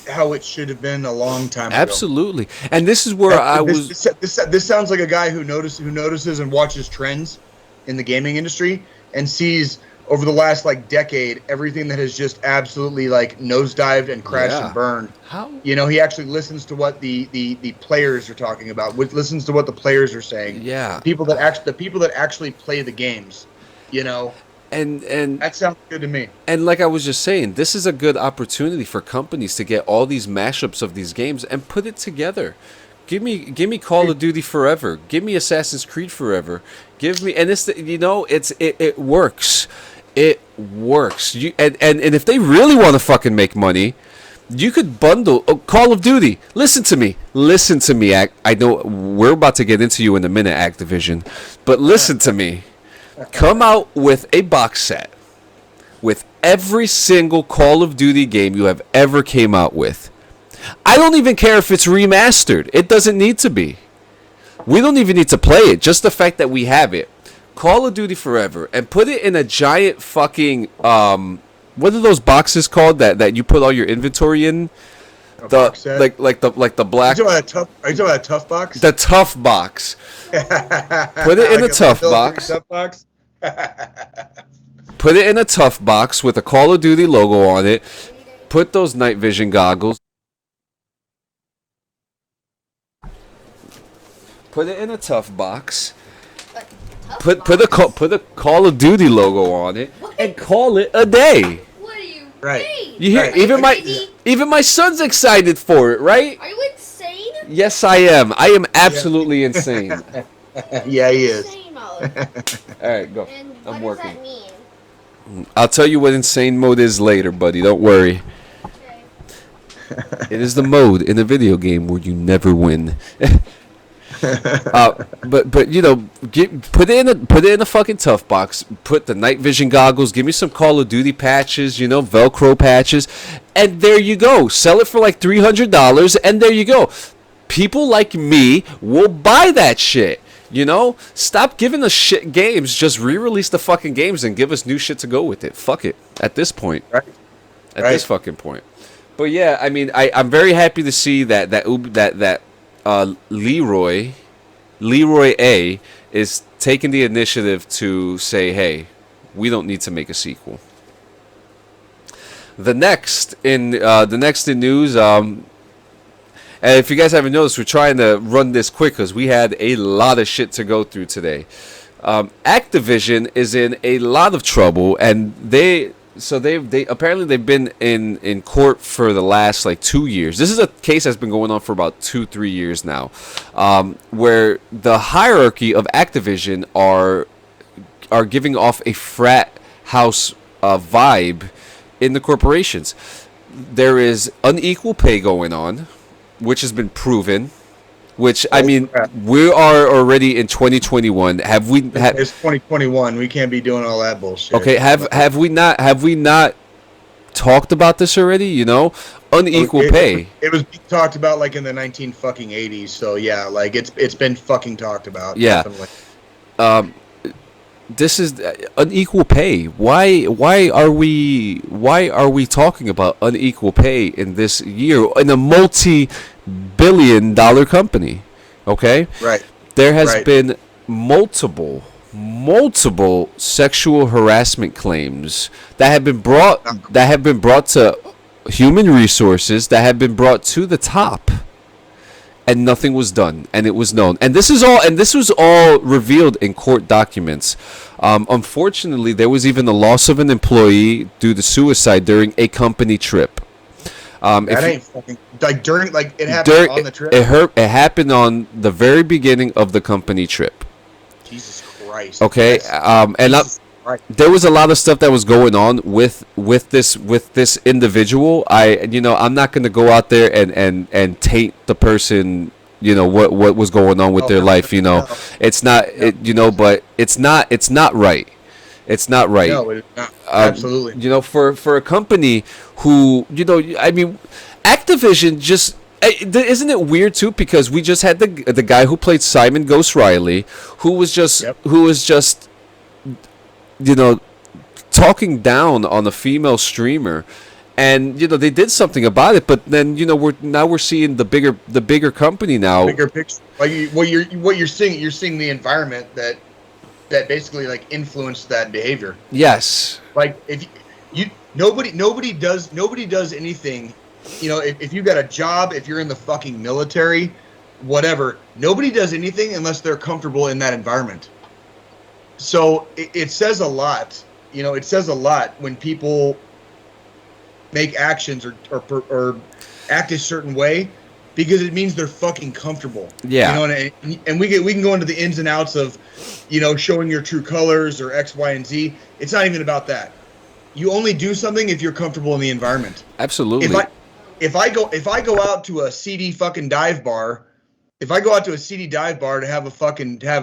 how it should have been a long time ago. Absolutely. And this is where this sounds like a guy who notices and watches trends in the gaming industry and sees over the last like decade everything that has just absolutely like nosedived and crashed and burned. How? You know, he actually listens to what the players are talking about. Listens to what the players are saying. Yeah. The people that actually play the games. You know. And that sounds good to me. And like I was just saying, this is a good opportunity for companies to get all these mashups of these games and put it together. Give me Call of Duty Forever. Give me Assassin's Creed Forever. Give me, and it works. It works. And if they really want to fucking make money, you could bundle Call of Duty. Listen to me. I know we're about to get into you in a minute, Activision, but listen to me. Come out with a box set with every single Call of Duty game you have ever came out with. I don't even care if it's remastered. It doesn't need to be. We don't even need to play it. Just the fact that we have it. Call of Duty Forever, and put it in a giant fucking what are those boxes called that you put all your inventory in? Like the black. Are you talking about a tough box? The tough box. Put it in a tough box. Put it in a tough box with a Call of Duty logo on it. Put those night vision goggles. Put it in a tough box. Put a Call of Duty logo on it and call it a day. What do you mean? You hear? Even my son's excited for it, right? Are you insane? Yes, I am. I am absolutely insane. Yeah, he is. Insane mode. All right, go. And I'm what working. does that mean? I'll tell you what insane mode is later, buddy. Don't worry. Okay. It is the mode in a video game where you never win. But you know, put it in a fucking tough box. Put the night vision goggles. Give me some Call of Duty patches. You know, Velcro patches, and there you go. Sell it for like $300, and there you go. People like me will buy that shit. You know, stop giving us shit games. Just re-release the fucking games and give us new shit to go with it. Fuck it. At this point, Right. at this fucking point. But yeah, I mean, I'm very happy to see that Leroy A is taking the initiative to say, hey, we don't need to make a sequel. The next in news, and if you guys haven't noticed, we're trying to run this quick because we had a lot of shit to go through today. Activision is in a lot of trouble, and they apparently they've been in court for the last like 2 years. This is a case that's been going on for about 2-3 years now, where the hierarchy of Activision are giving off a frat house vibe in the corporations. There is unequal pay going on, which has been proven. Which, I mean, we are already in 2021. Have we? It's 2021. We can't be doing all that bullshit. Okay. Have we not talked about this already? You know, unequal pay. It was talked about like in the 1980s. So yeah, like it's been fucking talked about. Yeah. Definitely. This is unequal pay. Why are we talking about unequal pay in this year in a multi-billion-dollar company? Okay? Right. There has been multiple sexual harassment claims that have been brought to human resources, that have been brought to the top. And nothing was done, and it was known. And this was all revealed in court documents. Unfortunately, there was even the loss of an employee due to suicide during a company trip. That ain't fucking like during like it happened on the trip. It happened on the very beginning of the company trip. Jesus Christ. Okay, there was a lot of stuff that was going on with this individual. I'm not going to go out there and taint the person. You know what was going on with their life. You know, it's not. But it's not right. It's not right. No, it is not. Absolutely. You know, for a company who, I mean, Activision just. Isn't it weird too? Because we just had the guy who played Simon Ghost Riley, who was just talking down on a female streamer, and they did something about it. But then we're seeing the bigger company now. Bigger picture. Like what you're seeing the environment that basically like influenced that behavior. Yes. Like if nobody does anything. If you got a job, if you're in the fucking military, whatever, nobody does anything unless they're comfortable in that environment. So it says a lot. It says a lot when people make actions or act a certain way, because it means they're fucking comfortable. Yeah. And we can go into the ins and outs of, showing your true colors or X, Y, and Z. It's not even about that. You only do something if you're comfortable in the environment. Absolutely. If I go out to a seedy fucking dive bar, to have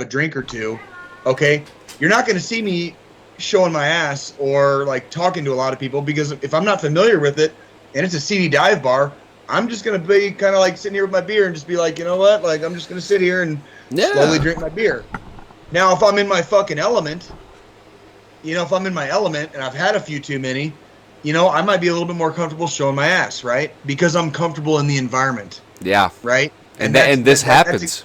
a drink or two, okay, you're not going to see me showing my ass or like talking to a lot of people, because if I'm not familiar with it and it's a seedy dive bar, I'm just going to be kind of like sitting here with my beer and just be like, you know what? Like, I'm just going to sit here and slowly drink my beer. Now, if I'm in my fucking element, if I'm in my element and I've had a few too many, I might be a little bit more comfortable showing my ass, right? Because I'm comfortable in the environment. Yeah. Right? And this happens.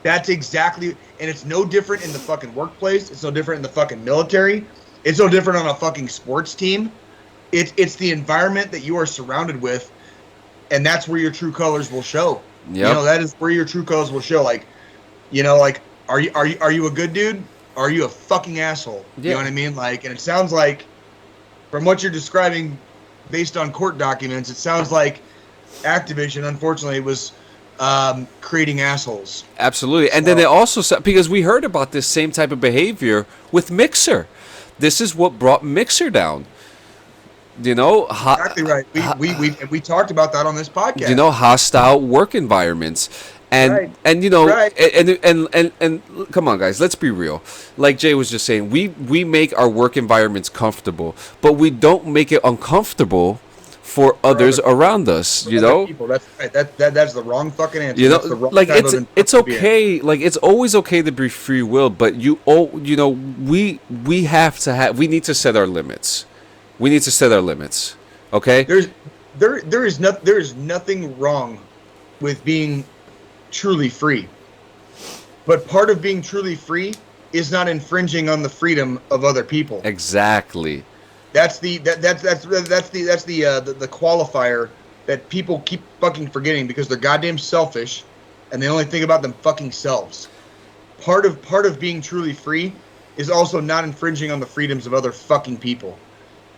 That's exactly, and it's no different in the fucking workplace. It's no different in the fucking military. It's no different on a fucking sports team. It's the environment that you are surrounded with, and that's where your true colors will show. Yep. That is where your true colors will show. Like, are you a good dude? Or are you a fucking asshole? Yeah. You know what I mean? Like, and it sounds like, from what you're describing, based on court documents, it sounds like Activision, unfortunately, was creating assholes. Absolutely. And then they also, because we heard about this same type of behavior with Mixer. This is what brought Mixer down. Exactly right. We talked about that on this podcast. Hostile work environments. And Right. and you know Right. and come on guys, let's be real. Like Jay was just saying, we make our work environments comfortable, but we don't make it uncomfortable for others around us, For you other know? people. That's right. That's the wrong fucking answer. You know, That's the wrong like type it's of it's environment to be in. okay, like it's always okay to be free will, but you know, we have to have, we need to set our limits. We need to set our limits. Okay? There is nothing wrong with being truly free. But part of being truly free is not infringing on the freedom of other people. Exactly. That's the qualifier that people keep fucking forgetting because they're goddamn selfish and they only think about them fucking selves. Part of being truly free is also not infringing on the freedoms of other fucking people.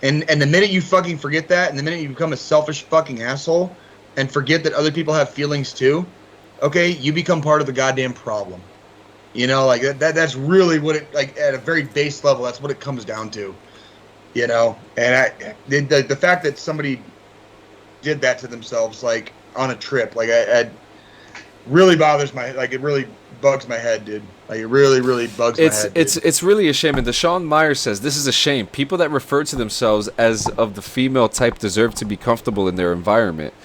And the minute you fucking forget that, and the minute you become a selfish fucking asshole and forget that other people have feelings too, okay, you become part of the goddamn problem. You know, like that's really what it, like, at a very base level, that's what it comes down to. You know, and the fact that somebody did that to themselves, like on a trip, like I really bothers my, like it really bugs my head, dude. Like it really bugs my head. It's really a shame. And Deshaun Myers says this is a shame. People that refer to themselves as of the female type deserve to be comfortable in their environment.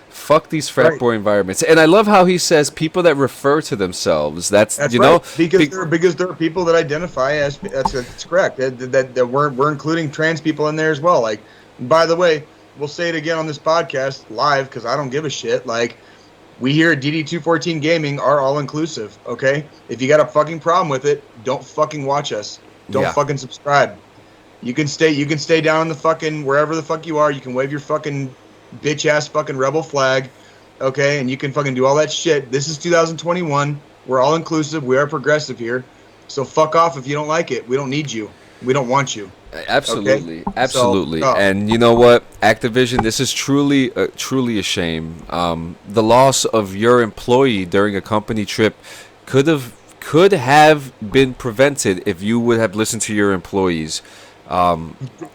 Fuck these frat boy environments. And I love how he says people that refer to themselves. That's you right. know, because there are people that identify as, that's correct. That we're including trans people in there as well. Like, by the way, we'll say it again on this podcast live because I don't give a shit. Like, we here at DD214 Gaming are all inclusive. Okay, if you got a fucking problem with it, don't fucking watch us. Don't fucking subscribe. You can stay down in the fucking wherever the fuck you are. You can wave your fucking bitch ass fucking rebel flag, okay, and you can fucking do all that shit. This is 2021. We're all inclusive. We are progressive here. So fuck off if you don't like it. We don't need you. We don't want you. Absolutely, okay? absolutely. So, and you know what, Activision, this is truly a shame. The loss of your employee during a company trip could have been prevented if you would have listened to your employees.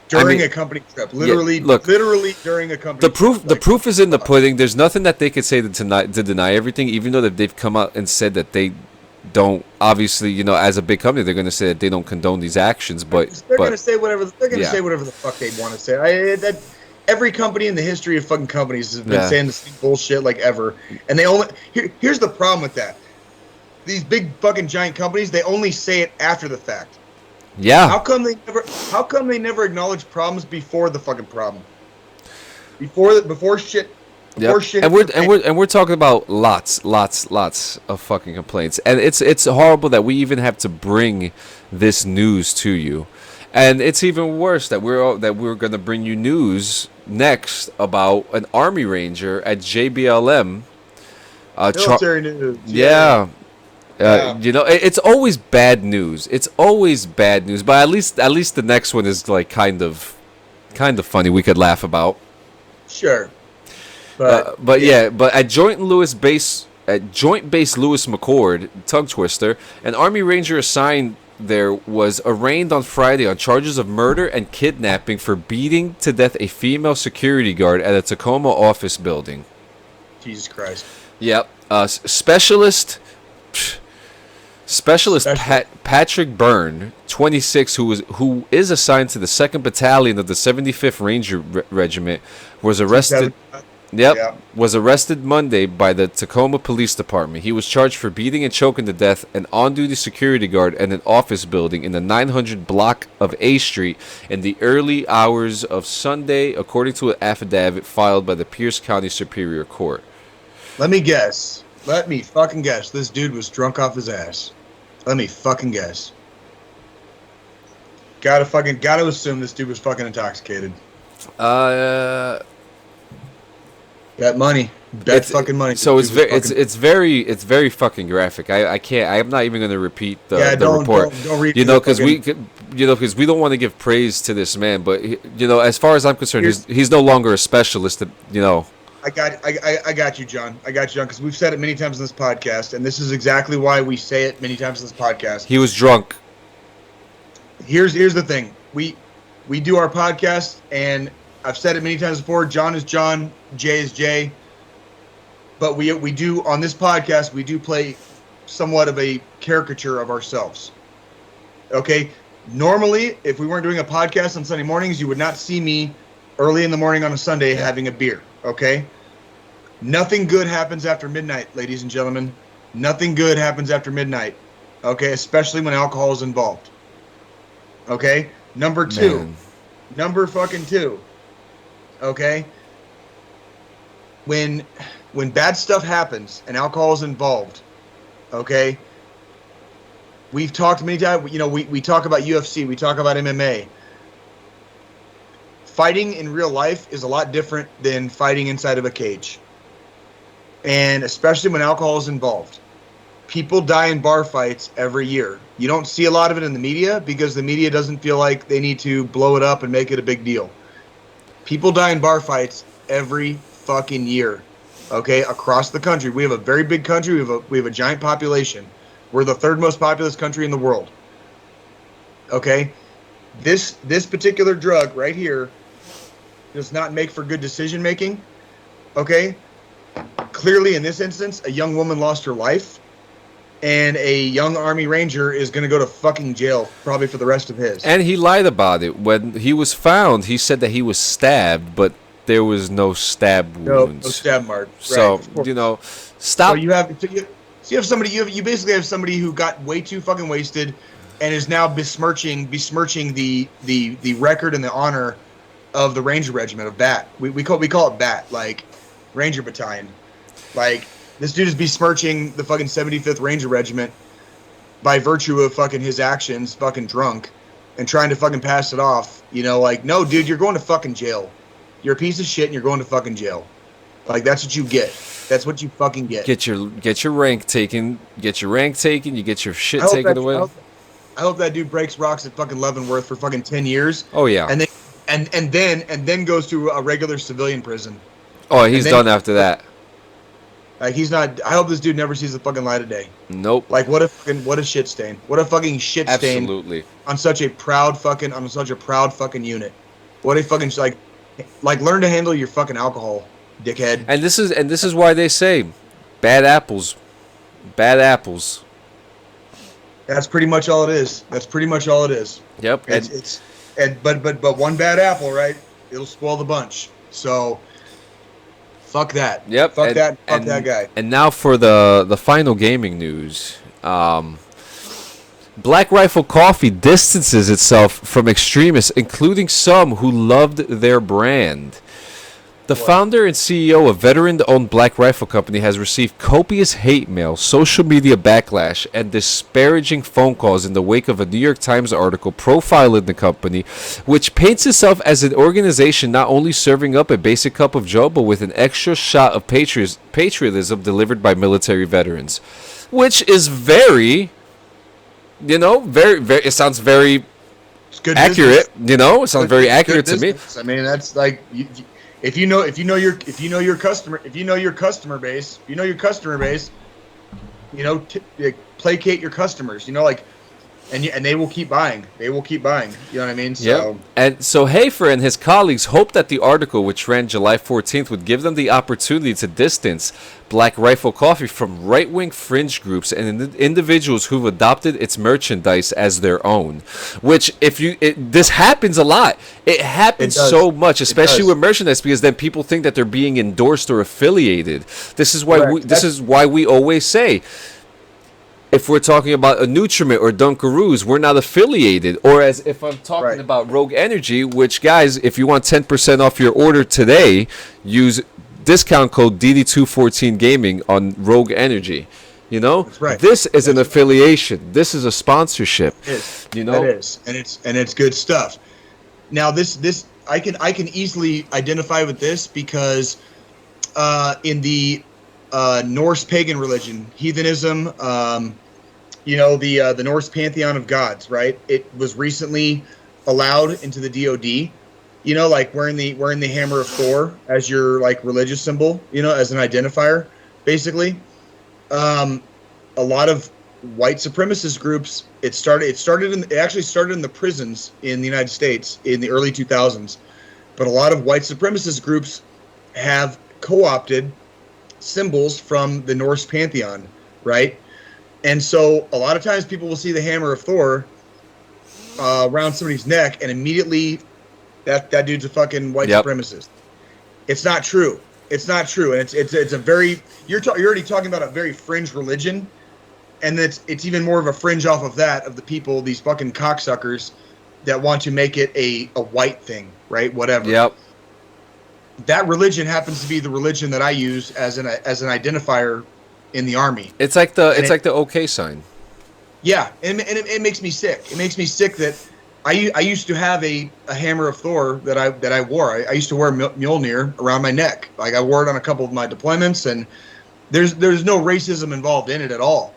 During a company trip, literally during a company trip. The proof is in the pudding. There's nothing that they could say to deny everything, even though that they've come out and said that they don't. Obviously, you know, as a big company, they're going to say that they don't condone these actions. But they're going to say whatever. They're going to say whatever the fuck they want to say. Every company in the history of fucking companies has been saying the same bullshit like ever. And they only here's the problem with that. These big fucking giant companies, they only say it after the fact. Yeah. How come they never acknowledge problems before the fucking problem? Before shit. Shit. And we're talking about lots of fucking complaints. And it's horrible that we even have to bring this news to you. And it's even worse that we're going to bring you news next about an Army Ranger at JBLM. Military news. Yeah. You know, it's always bad news. It's always bad news, but at least the next one is like kind of funny. We could laugh about. Sure. But at Joint Base Lewis McChord, tongue twister, an Army Ranger assigned there was arraigned on Friday on charges of murder and kidnapping for beating to death a female security guard at a Tacoma office building. Jesus Christ. Yep. Specialist Patrick Byrne, 26, who is assigned to the 2nd Battalion of the 75th Ranger Regiment, was arrested. Was arrested Monday by the Tacoma Police Department. He was charged for beating and choking to death an on-duty security guard at an office building in the 900 block of A Street in the early hours of Sunday, according to an affidavit filed by the Pierce County Superior Court. Let me fucking guess. This dude was drunk off his ass. Let me fucking guess. Gotta assume this dude was fucking intoxicated. Bet money. Fucking money. So it's very fucking graphic. I'm not even going to repeat the report. Don't read. Because we don't want to give praise to this man, but as far as I'm concerned, he's no longer a specialist. I got you, John. Because we've said it many times in this podcast, and this is exactly why we say it many times in this podcast. He was drunk. Here's the thing. We do our podcast, and I've said it many times before. John is John. Jay is Jay. but we do on this podcast, we do play somewhat of a caricature of ourselves. Okay? Normally, if we weren't doing a podcast on Sunday mornings, you would not see me early in the morning on a Sunday having a beer. Okay? Nothing good happens after midnight, ladies and gentlemen. Nothing good happens after midnight. Okay? Especially when alcohol is involved. Okay? Number two. Man. Number fucking two. Okay? When bad stuff happens and alcohol is involved, okay? We've talked many times, you know, we talk about UFC, we talk about MMA. Fighting in real life is a lot different than fighting inside of a cage. And especially when alcohol is involved. People die in bar fights every year. You don't see a lot of it in the media because the media doesn't feel like they need to blow it up and make it a big deal. People die in bar fights every fucking year. Okay, across the country. We have a very big country. We have a giant population. We're the third most populous country in the world. Okay? This particular drug right here does not make for good decision making. Okay? Clearly in this instance, a young woman lost her life. And a young Army Ranger is going to go to fucking jail probably for the rest of his. And he lied about it. When he was found, he said that he was stabbed, but there was no stab wounds. No stab mark. So, right, you know, stop. So you have somebody you basically have somebody who got way too fucking wasted and is now besmirching the record and the honor of the Ranger Regiment of BAT. We call it BAT, like Ranger Battalion. Like, this dude is besmirching the fucking 75th Ranger Regiment by virtue of fucking his actions, fucking drunk, and trying to fucking pass it off. You know, like, no, dude, you're going to fucking jail. You're a piece of shit and you're going to fucking jail. Like, that's what you get. That's what you fucking get. Get your rank taken. Get your rank taken. You get your shit taken away. I hope that dude breaks rocks at fucking Leavenworth for fucking 10 years. Oh yeah. And then goes to a regular civilian prison. Oh, he's done after that. Like, he's not. I hope this dude never sees the fucking light of day. Nope. Like, what a shit stain. What a fucking shit stain. Absolutely. On such a proud fucking unit. What a fucking like learn to handle your fucking alcohol, dickhead. And this is why they say, bad apples. That's pretty much all it is. Yep. But one bad apple, right? It'll spoil the bunch. So. Fuck that. Yep. Fuck that guy. And now for the final gaming news. Black Rifle Coffee distances itself from extremists, including some who loved their brand. The founder and CEO of veteran-owned Black Rifle Company has received copious hate mail, social media backlash, and disparaging phone calls in the wake of a New York Times article profiling the company, which paints itself as an organization not only serving up a basic cup of joe, but with an extra shot of patriotism delivered by military veterans. Which is very, very, it sounds very accurate, business. It sounds very accurate to me. I mean, that's like... If you know your customer base, placate your customers, and they will keep buying. You know what I mean? So. Yep. And so Hafer and his colleagues hoped that the article, which ran July 14th, would give them the opportunity to distance Black Rifle Coffee from right-wing fringe groups and individuals who've adopted its merchandise as their own. Which, this happens a lot. It happens so much, especially with merchandise, because then people think that they're being endorsed or affiliated. This is why we always say, if we're talking about a Nutriment or Dunkaroos, we're not affiliated. Or as if I'm talking about Rogue Energy, which, guys, if you want 10% off your order today, use discount code DD214 Gaming on Rogue Energy. That's right. This is an affiliation. This is a sponsorship. It is. That is, and it's good stuff. Now this I can easily identify with this because in the Norse pagan religion, heathenism, the Norse pantheon of gods, right? It was recently allowed into the DoD. Like wearing the hammer of Thor as your like religious symbol, as an identifier, basically. A lot of white supremacist groups. It actually started in the prisons in the United States in the early 2000s, but a lot of white supremacist groups have co-opted symbols from the Norse pantheon, right? And so a lot of times people will see the hammer of Thor around somebody's neck, and immediately that dude's a fucking white supremacist. It's not true. It's not true, and it's a very you're already talking about a very fringe religion, and it's even more of a fringe off of that of the people, these fucking cocksuckers that want to make it a white thing, right? Whatever. Yep. That religion happens to be the religion that I use as an identifier in the army. It's like the OK sign. Yeah, and it makes me sick. It makes me sick that I used to have a hammer of Thor that I wore. I used to wear Mjolnir around my neck. Like I wore it on a couple of my deployments, and there's no racism involved in it at all.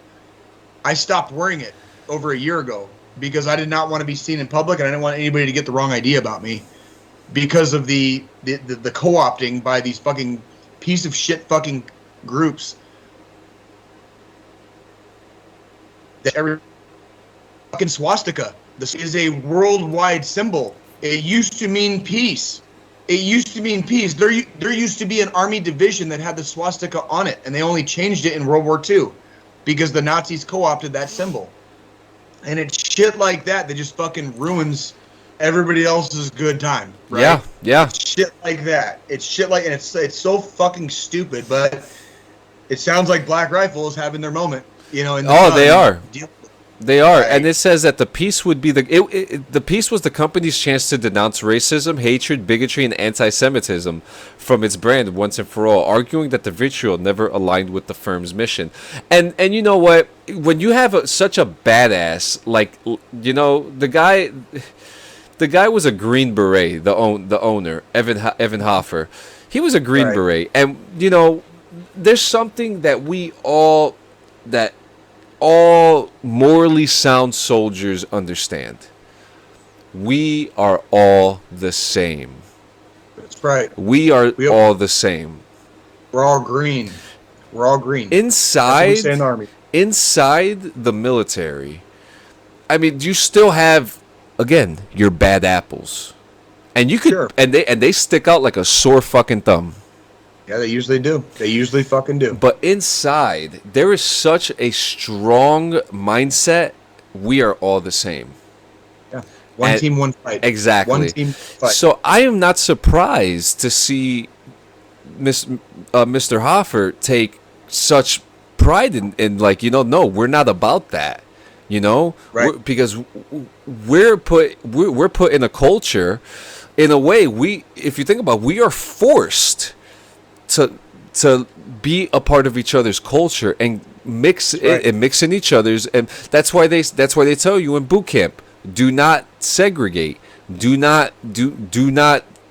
I stopped wearing it over a year ago because I did not want to be seen in public, and I didn't want anybody to get the wrong idea about me because of the co-opting by these fucking piece of shit fucking groups. That every fucking swastika. This is a worldwide symbol. It used to mean peace. It used to mean peace. There used to be an army division that had the swastika on it, and they only changed it in World War II because the Nazis co-opted that symbol. And it's shit like that that just fucking ruins everybody else's good time, right? Yeah. It's shit like that. It's shit like, and it's so fucking stupid, but it sounds like Black Rifle is having their moment, you know. They are. They are, right. And it says that the peace would be the peace was the company's chance to denounce racism, hatred, bigotry, and anti-Semitism from its brand once and for all, arguing that the vitriol never aligned with the firm's mission. And you know what? When you have such a badass, like, you know, the guy was a Green Beret, the owner, Evan Hoffer. He was a Green Beret, and you know, there's something that all morally sound soldiers understand. We are all the same. That's right. We are all the same. We're all green. We're all green. Inside That's what we say in the army. Inside the military, I mean, you still have, again, your bad apples. And you could and they stick out like a sore fucking thumb. Yeah, they usually do. They usually fucking do. But inside, there is such a strong mindset. We are all the same. Yeah. One team, one fight. Exactly. One team, fight. So I am not surprised to see Mr. Hoffer take such pride in like, you know, no, we're not about that. You know, right? Because we're put in a culture, in a way. If you think about it, we are forced to be a part of each other's culture and mix in each other's, and that's why they tell you in boot camp, do not segregate, do not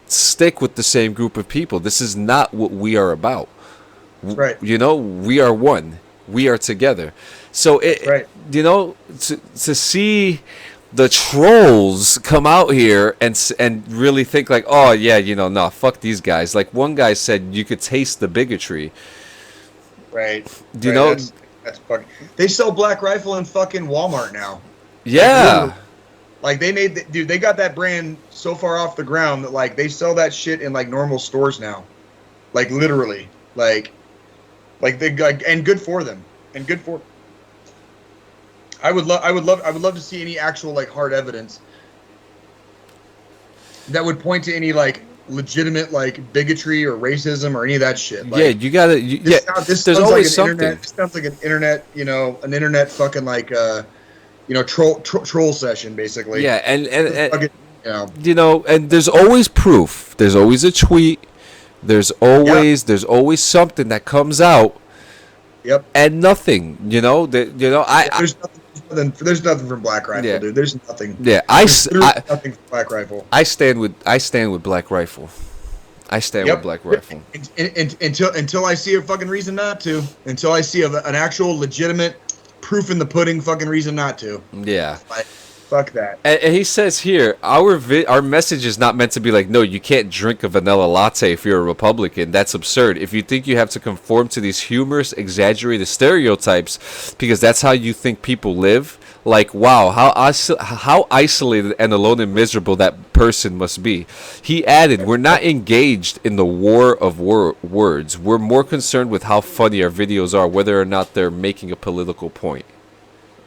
stick with the same group of people. This is not what we are about. Right. You know, we are one. We are together. So you know, to see the trolls come out here and really think like, oh yeah, you know, no, fuck these guys. Like one guy said, you could taste the bigotry. Right. Do you know? That's fucking. They sell Black Rifle in fucking Walmart now. Yeah. Like they got that brand so far off the ground that like they sell that shit in like normal stores now. Like literally. Like they and good for them. And good for. I would love to see any actual like hard evidence that would point to any like legitimate like bigotry or racism or any of that shit. Like, yeah, you gotta. This there's sounds always like something. This sounds like an internet, you know, an internet fucking like you know, troll session basically. Yeah, and fucking, you know, and there's always proof. There's always a tweet. There's always something that comes out. Yep. And nothing, you know, there's nothing from Black Rifle, dude. There's nothing. Yeah, nothing from Black Rifle. I stand with Black Rifle. I stand with Black Rifle. Until I see a fucking reason not to. Until I see an actual legitimate proof in the pudding fucking reason not to. Yeah. Fuck that. And he says here, our message is not meant to be like, no, you can't drink a vanilla latte if you're a Republican. That's absurd. If you think you have to conform to these humorous, exaggerated stereotypes because that's how you think people live, like, wow, how isolated and alone and miserable that person must be. He added, we're not engaged in the war of words. We're more concerned with how funny our videos are, whether or not they're making a political point.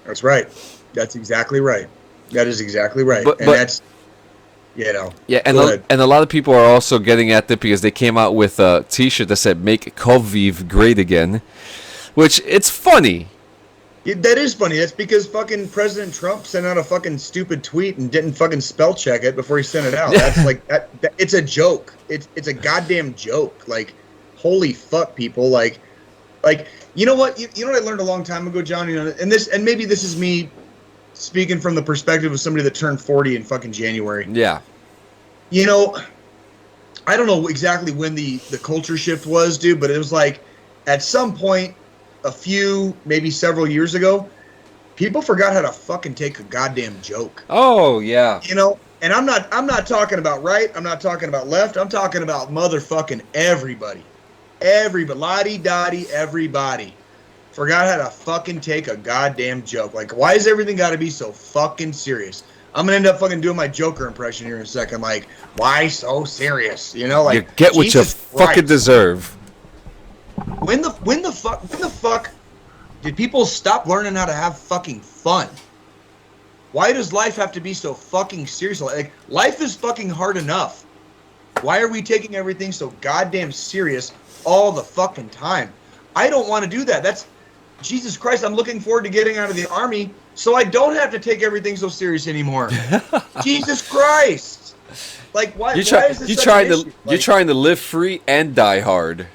That's right. That's exactly right. That is exactly right. But that's, you know. Yeah, and a lot of people are also getting at it because they came out with a T-shirt that said "Make Koviv Great Again," which it's funny. That is funny. That's because fucking President Trump sent out a fucking stupid tweet and didn't fucking spell check it before he sent it out. That's like that. It's a joke. It's a goddamn joke. Like, holy fuck, people. Like, you know what? You know what I learned a long time ago, John. You know, and maybe this is me speaking from the perspective of somebody that turned 40 in fucking January. Yeah. You know, I don't know exactly when the culture shift was, dude, but it was like at some point a few, maybe several years ago, people forgot how to fucking take a goddamn joke. Oh, yeah. You know, and I'm not talking about right, I'm not talking about left, I'm talking about motherfucking everybody. Everybody, lottie-dottie, everybody. Forgot how to fucking take a goddamn joke. Like, why is everything got to be so fucking serious? I'm going to end up fucking doing my Joker impression here in a second. Like, why so serious? You know, like, you get what you fucking deserve. When the fuck did people stop learning how to have fucking fun? Why does life have to be so fucking serious? Like, life is fucking hard enough. Why are we taking everything so goddamn serious all the fucking time? I don't want to do that. That's Jesus Christ. I'm looking forward to getting out of the army so I don't have to take everything so serious anymore. Jesus Christ. Like, why is this you're trying to live free and die hard.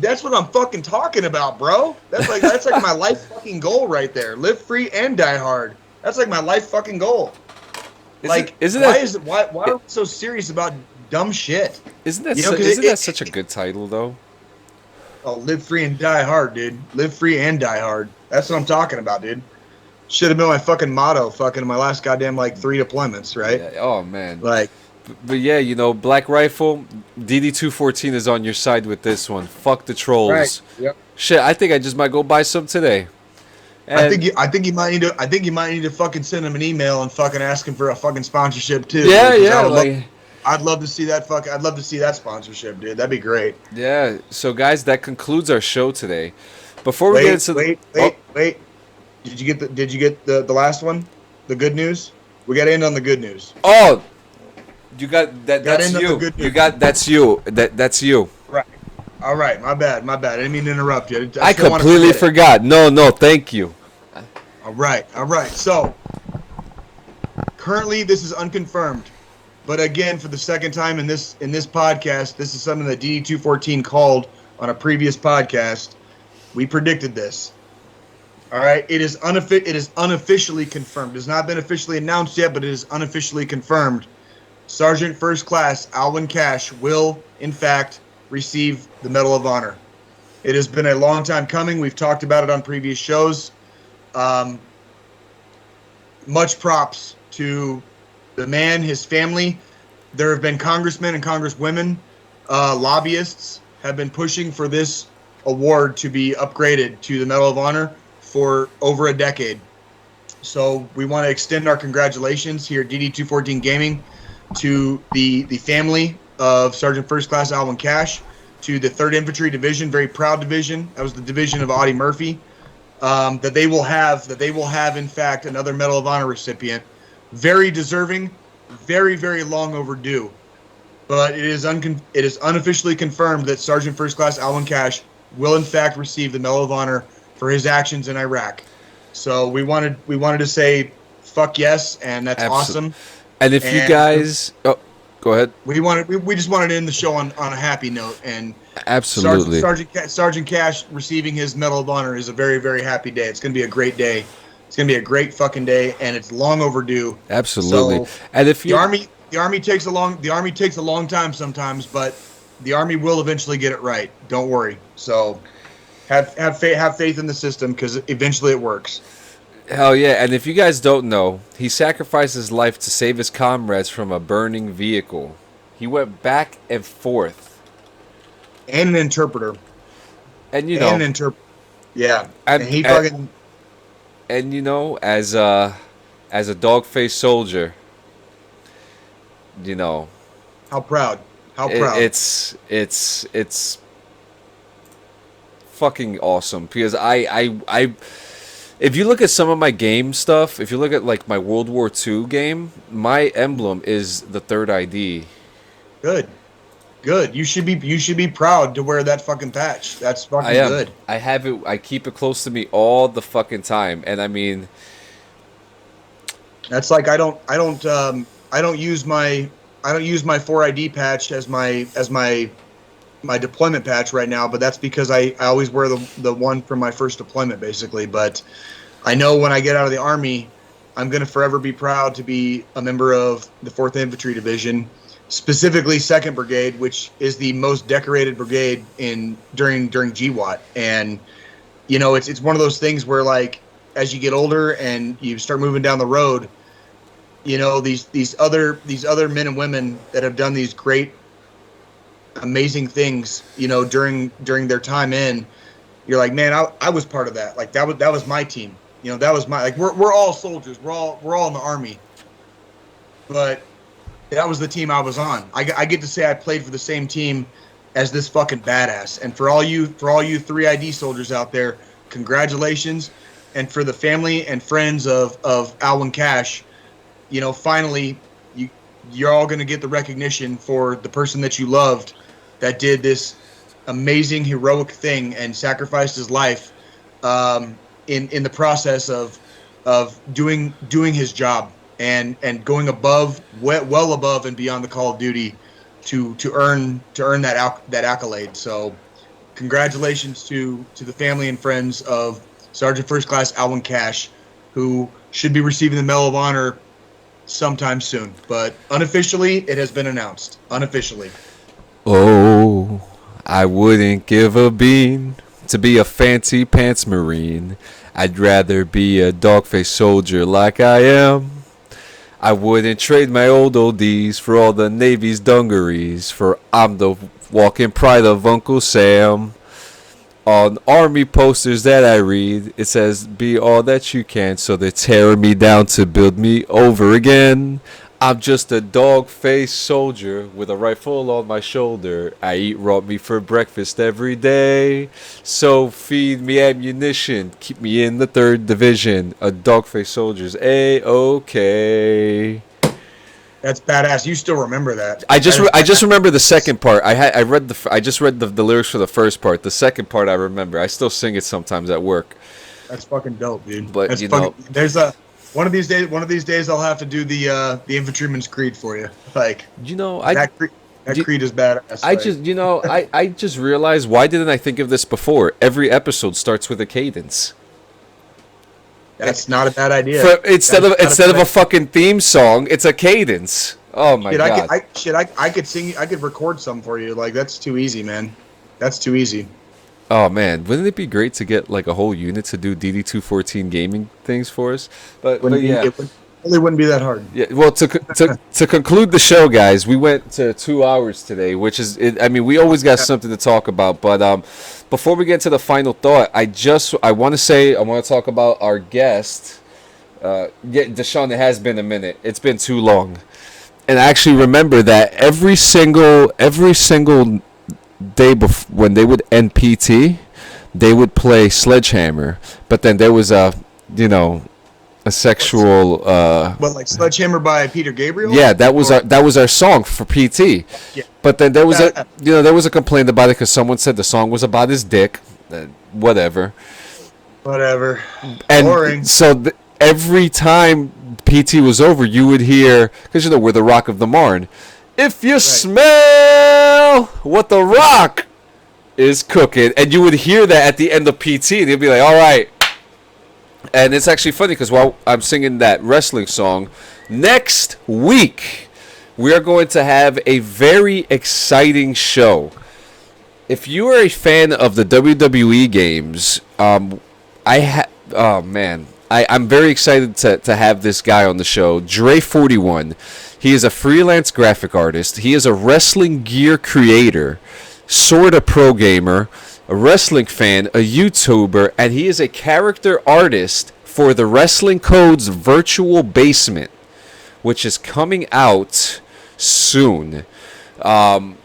That's what I'm fucking talking about, bro. That's like my life fucking goal right there. Live free and die hard. That's like my life fucking goal. Why are we so serious about dumb shit? Isn't that such a good title though? Oh, live free and die hard, dude. Live free and die hard. That's what I'm talking about, dude. Should have been my fucking motto, fucking my last goddamn, 3 deployments, right? Yeah, oh, man. Like, but yeah, you know, Black Rifle, DD214 is on your side with this one. Fuck the trolls. Right. Yep. Shit, I think I just might go buy some today. And I think you might need to fucking send him an email and fucking ask him for a fucking sponsorship too. Yeah, I'd love to see that I'd love to see that sponsorship, dude. That'd be great. Yeah. So guys, that concludes our show today. Before we get into wait. Did you get the last one? The good news? We got to end on the good news. Oh, you got that. That's you. You got that's you. That's you. Right. All right. My bad. I didn't mean to interrupt you. I completely forgot. No. Thank you. All right. So currently, this is unconfirmed. But again, for the second time in this podcast, this is something that DD214 called on a previous podcast. We predicted this. All right, it is unofficially confirmed. It has not been officially announced yet, but it is unofficially confirmed. Sergeant First Class Awlyn Cash will, in fact, receive the Medal of Honor. It has been a long time coming. We've talked about it on previous shows. Much props to the man, his family. There have been congressmen and congresswomen, lobbyists have been pushing for this award to be upgraded to the Medal of Honor for over a decade. So we want to extend our congratulations here at DD214 Gaming to the family of Sergeant First Class Awlyn Cash, to the 3rd Infantry Division, very proud division. That was the division of Audie Murphy. That they will have in fact another Medal of Honor recipient. Very deserving, very, very long overdue. But it is unofficially confirmed that Sergeant First Class Awlyn Cash will in fact receive the Medal of Honor for his actions in Iraq. So we wanted to say fuck yes, and that's awesome. And if you guys, go ahead. We just wanted to end the show on a happy note, and absolutely, Sergeant Cash receiving his Medal of Honor is a very, very happy day. It's going to be a great day. It's going to be a great fucking day, and it's long overdue. Absolutely. So and if the army takes a long time sometimes, but the army will eventually get it right. Don't worry. So have faith in the system, because eventually it works. Hell yeah, and if you guys don't know, he sacrificed his life to save his comrades from a burning vehicle. He went back and forth. And an interpreter. And you And an know, interpreter. Yeah. And- And he and- fucking... and you know, as a dog-faced soldier, you know, How proud. How proud. it's fucking awesome because I if you look at some of my game stuff, if you look at like my World War II game, my emblem is the third ID. Good. Good. You should be proud to wear that fucking patch. That's fucking I am. good. I have it. I keep it close to me all the fucking time, and I mean, That's like I don't use my 4ID patch as my deployment patch right now, but that's because I always wear the one from my first deployment basically. But I know when I get out of the Army, I'm gonna forever be proud to be a member of the 4th Infantry Division, specifically 2nd Brigade, which is the most decorated brigade during GWAT. And you know, it's one of those things where like as you get older and you start moving down the road, you know, these other men and women that have done these great, amazing things, you know, during their time in, you're like, man, I was part of that. Like that was my team. You know, that was my, like we're all soldiers. We're all in the Army. But that was the team I was on. I get to say I played for the same team as this fucking badass. And for all you 3ID soldiers out there, congratulations. And for the family and friends of Awlyn Cash, you know, finally, you're all going to get the recognition for the person that you loved that did this amazing, heroic thing and sacrificed his life in the process of doing his job and going above, well above and beyond the call of duty to earn that accolade. So congratulations to the family and friends of Sergeant First Class Awlyn Cash, who should be receiving the Medal of Honor sometime soon, but unofficially it has been announced. Unofficially. oh, I wouldn't give a bean to be a fancy pants Marine. I'd rather be a dog-faced soldier like I am. I wouldn't trade my old oldies for all the Navy's dungarees, for I'm the walking pride of Uncle Sam. On Army posters that I read, it says, be all that you can, so they're tearing me down to build me over again. I'm just a dog-faced soldier with a rifle on my shoulder. I eat raw meat for breakfast every day. So feed me ammunition, keep me in the 3rd Division. A dog-faced soldier's A-okay. That's badass. You still remember that? I just remember the second part. I just read the lyrics for the first part. The second part I remember. I still sing it sometimes at work. That's fucking dope, dude. But that's you fucking, know, there's one of these days I'll have to do the Infantryman's Creed for you. Like, you know, that creed is badass. I just realized, why didn't I think of this before? Every episode starts with a cadence. That's not a bad idea. Instead of a fucking theme song, it's a cadence. Oh my god! I could sing. I could record some for you. Like, that's too easy, man. That's too easy. Oh man, wouldn't it be great to get like a whole unit to do DD214 gaming things for us? But yeah, it really wouldn't be that hard. Yeah. Well, to conclude the show, guys, we went to 2 hours today, which is, I mean, we always got something to talk about. But before we get to the final thought, I want to talk about our guest. Deshaun, it has been a minute. It's been too long. And I actually remember that every single day when they would end PT, they would play Sledgehammer. But then there was a sexual. But like Sledgehammer by Peter Gabriel. Yeah, that was our song for PT. Yeah. But then there was a complaint about it because someone said the song was about his dick. Whatever. And boring. So every time PT was over, you would hear, because we're the Rock of the Marne. If you smell what the Rock is cooking, and you would hear that at the end of PT, and they'd be like, all right. And it's actually funny because while I'm singing that wrestling song, next week we are going to have a very exciting show. If you are a fan of the WWE games, oh man, I'm very excited to have this guy on the show, Dre41. He is a freelance graphic artist. He is a wrestling gear creator, sorta pro gamer, a wrestling fan, a YouTuber, and he is a character artist for the Wrestling Code's Virtual Basement, which is coming out soon. The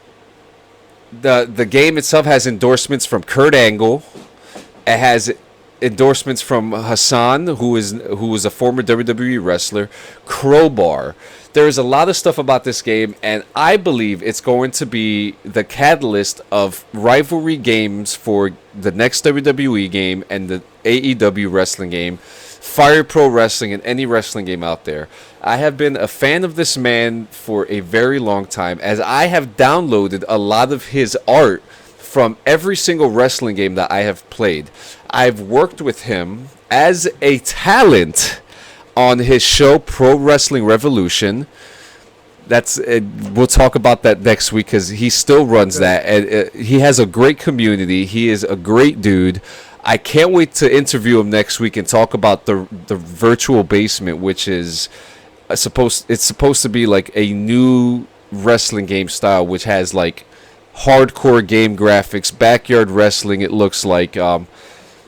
game itself has endorsements from Kurt Angle. It has endorsements from Hassan, who was a former WWE wrestler, Crowbar. There's a lot of stuff about this game, and I believe it's going to be the catalyst of rivalry games for the next WWE game and the AEW wrestling game, Fire Pro Wrestling, and any wrestling game out there. I have been a fan of this man for a very long time, as I have downloaded a lot of his art from every single wrestling game that I have played. I've worked with him as a talent on his show Pro Wrestling Revolution. We'll talk about that next week because he still runs that, and he has a great community. He is a great dude. I can't wait to interview him next week and talk about the Virtual Basement, which is supposed to be like a new wrestling game style, which has like hardcore game graphics, backyard wrestling. It looks like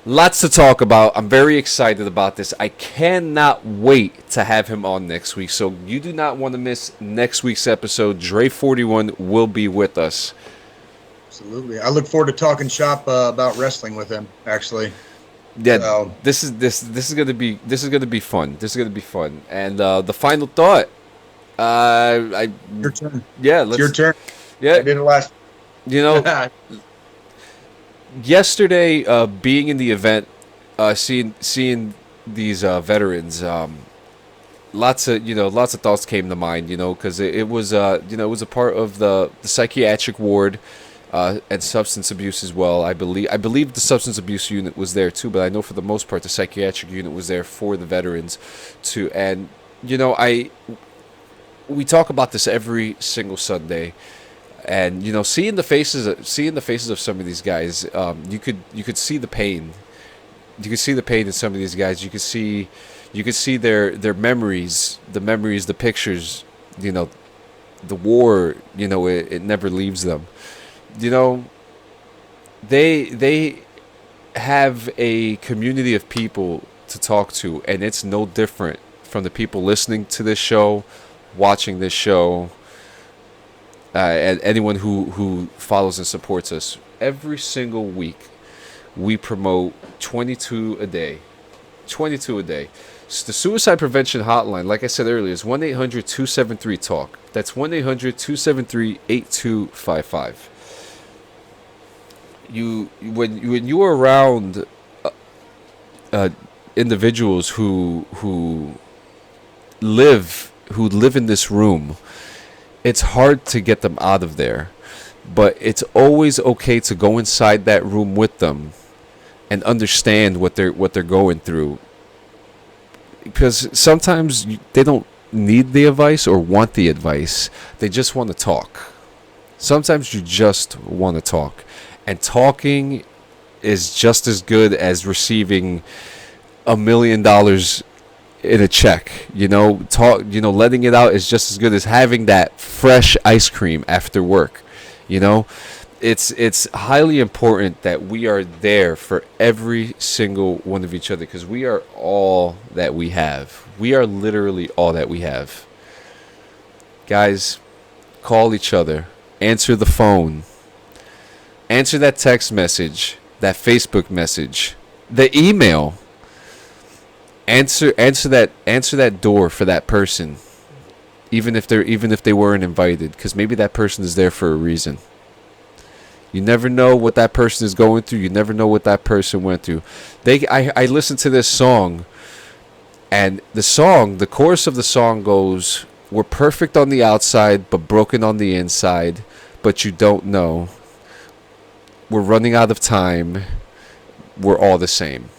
lots to talk about. I'm very excited about this. I cannot wait to have him on next week. So you do not want to miss next week's episode. Dre41 will be with us. Absolutely. I look forward to talking shop about wrestling with him, actually. Yeah, So, this is gonna be fun. This is gonna be fun. And the final thought. your turn. Yeah, It's your turn. Yeah, I did it last. you know, yesterday, being in the event, seeing these veterans, lots of thoughts came to mind. Because it was a part of the psychiatric ward. And substance abuse as well. I believe the substance abuse unit was there too, but I know for the most part the psychiatric unit was there for the veterans too. And we talk about this every single Sunday, and seeing the faces of some of these guys, you could see the pain. You could see the pain in some of these guys. You could see their memories, the pictures. The war. It never leaves them. They have a community of people to talk to, and it's no different from the people listening to this show, watching this show, and anyone who follows and supports us. Every single week, we promote 22 a day. 22 a day. So the suicide prevention hotline, like I said earlier, is 1-800-273-TALK. That's 1-800-273-8255. When you are around individuals who live in this room, it's hard to get them out of there, but it's always okay to go inside that room with them and understand what they're going through, because sometimes they don't need the advice or want the advice. They just want to talk. Sometimes you just want to talk. And talking is just as good as receiving $1 million in a check. Letting it out is just as good as having that fresh ice cream after work. It's highly important that we are there for every single one of each other, because we are all that we have. We are literally all that we have. Guys, call each other. Answer the phone. Answer that text message, that Facebook message, the email. Answer that door for that person, even if they weren't invited, because maybe that person is there for a reason. You never know what that person is going through. You never know what that person went through. I listened to this song, and the chorus of the song goes, "We're perfect on the outside, but broken on the inside, but you don't know. We're running out of time. We're all the same."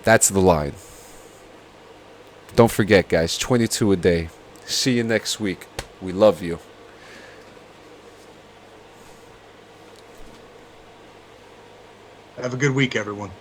That's the line. Don't forget, guys, 22 a day. See you next week. We love you. Have a good week, everyone.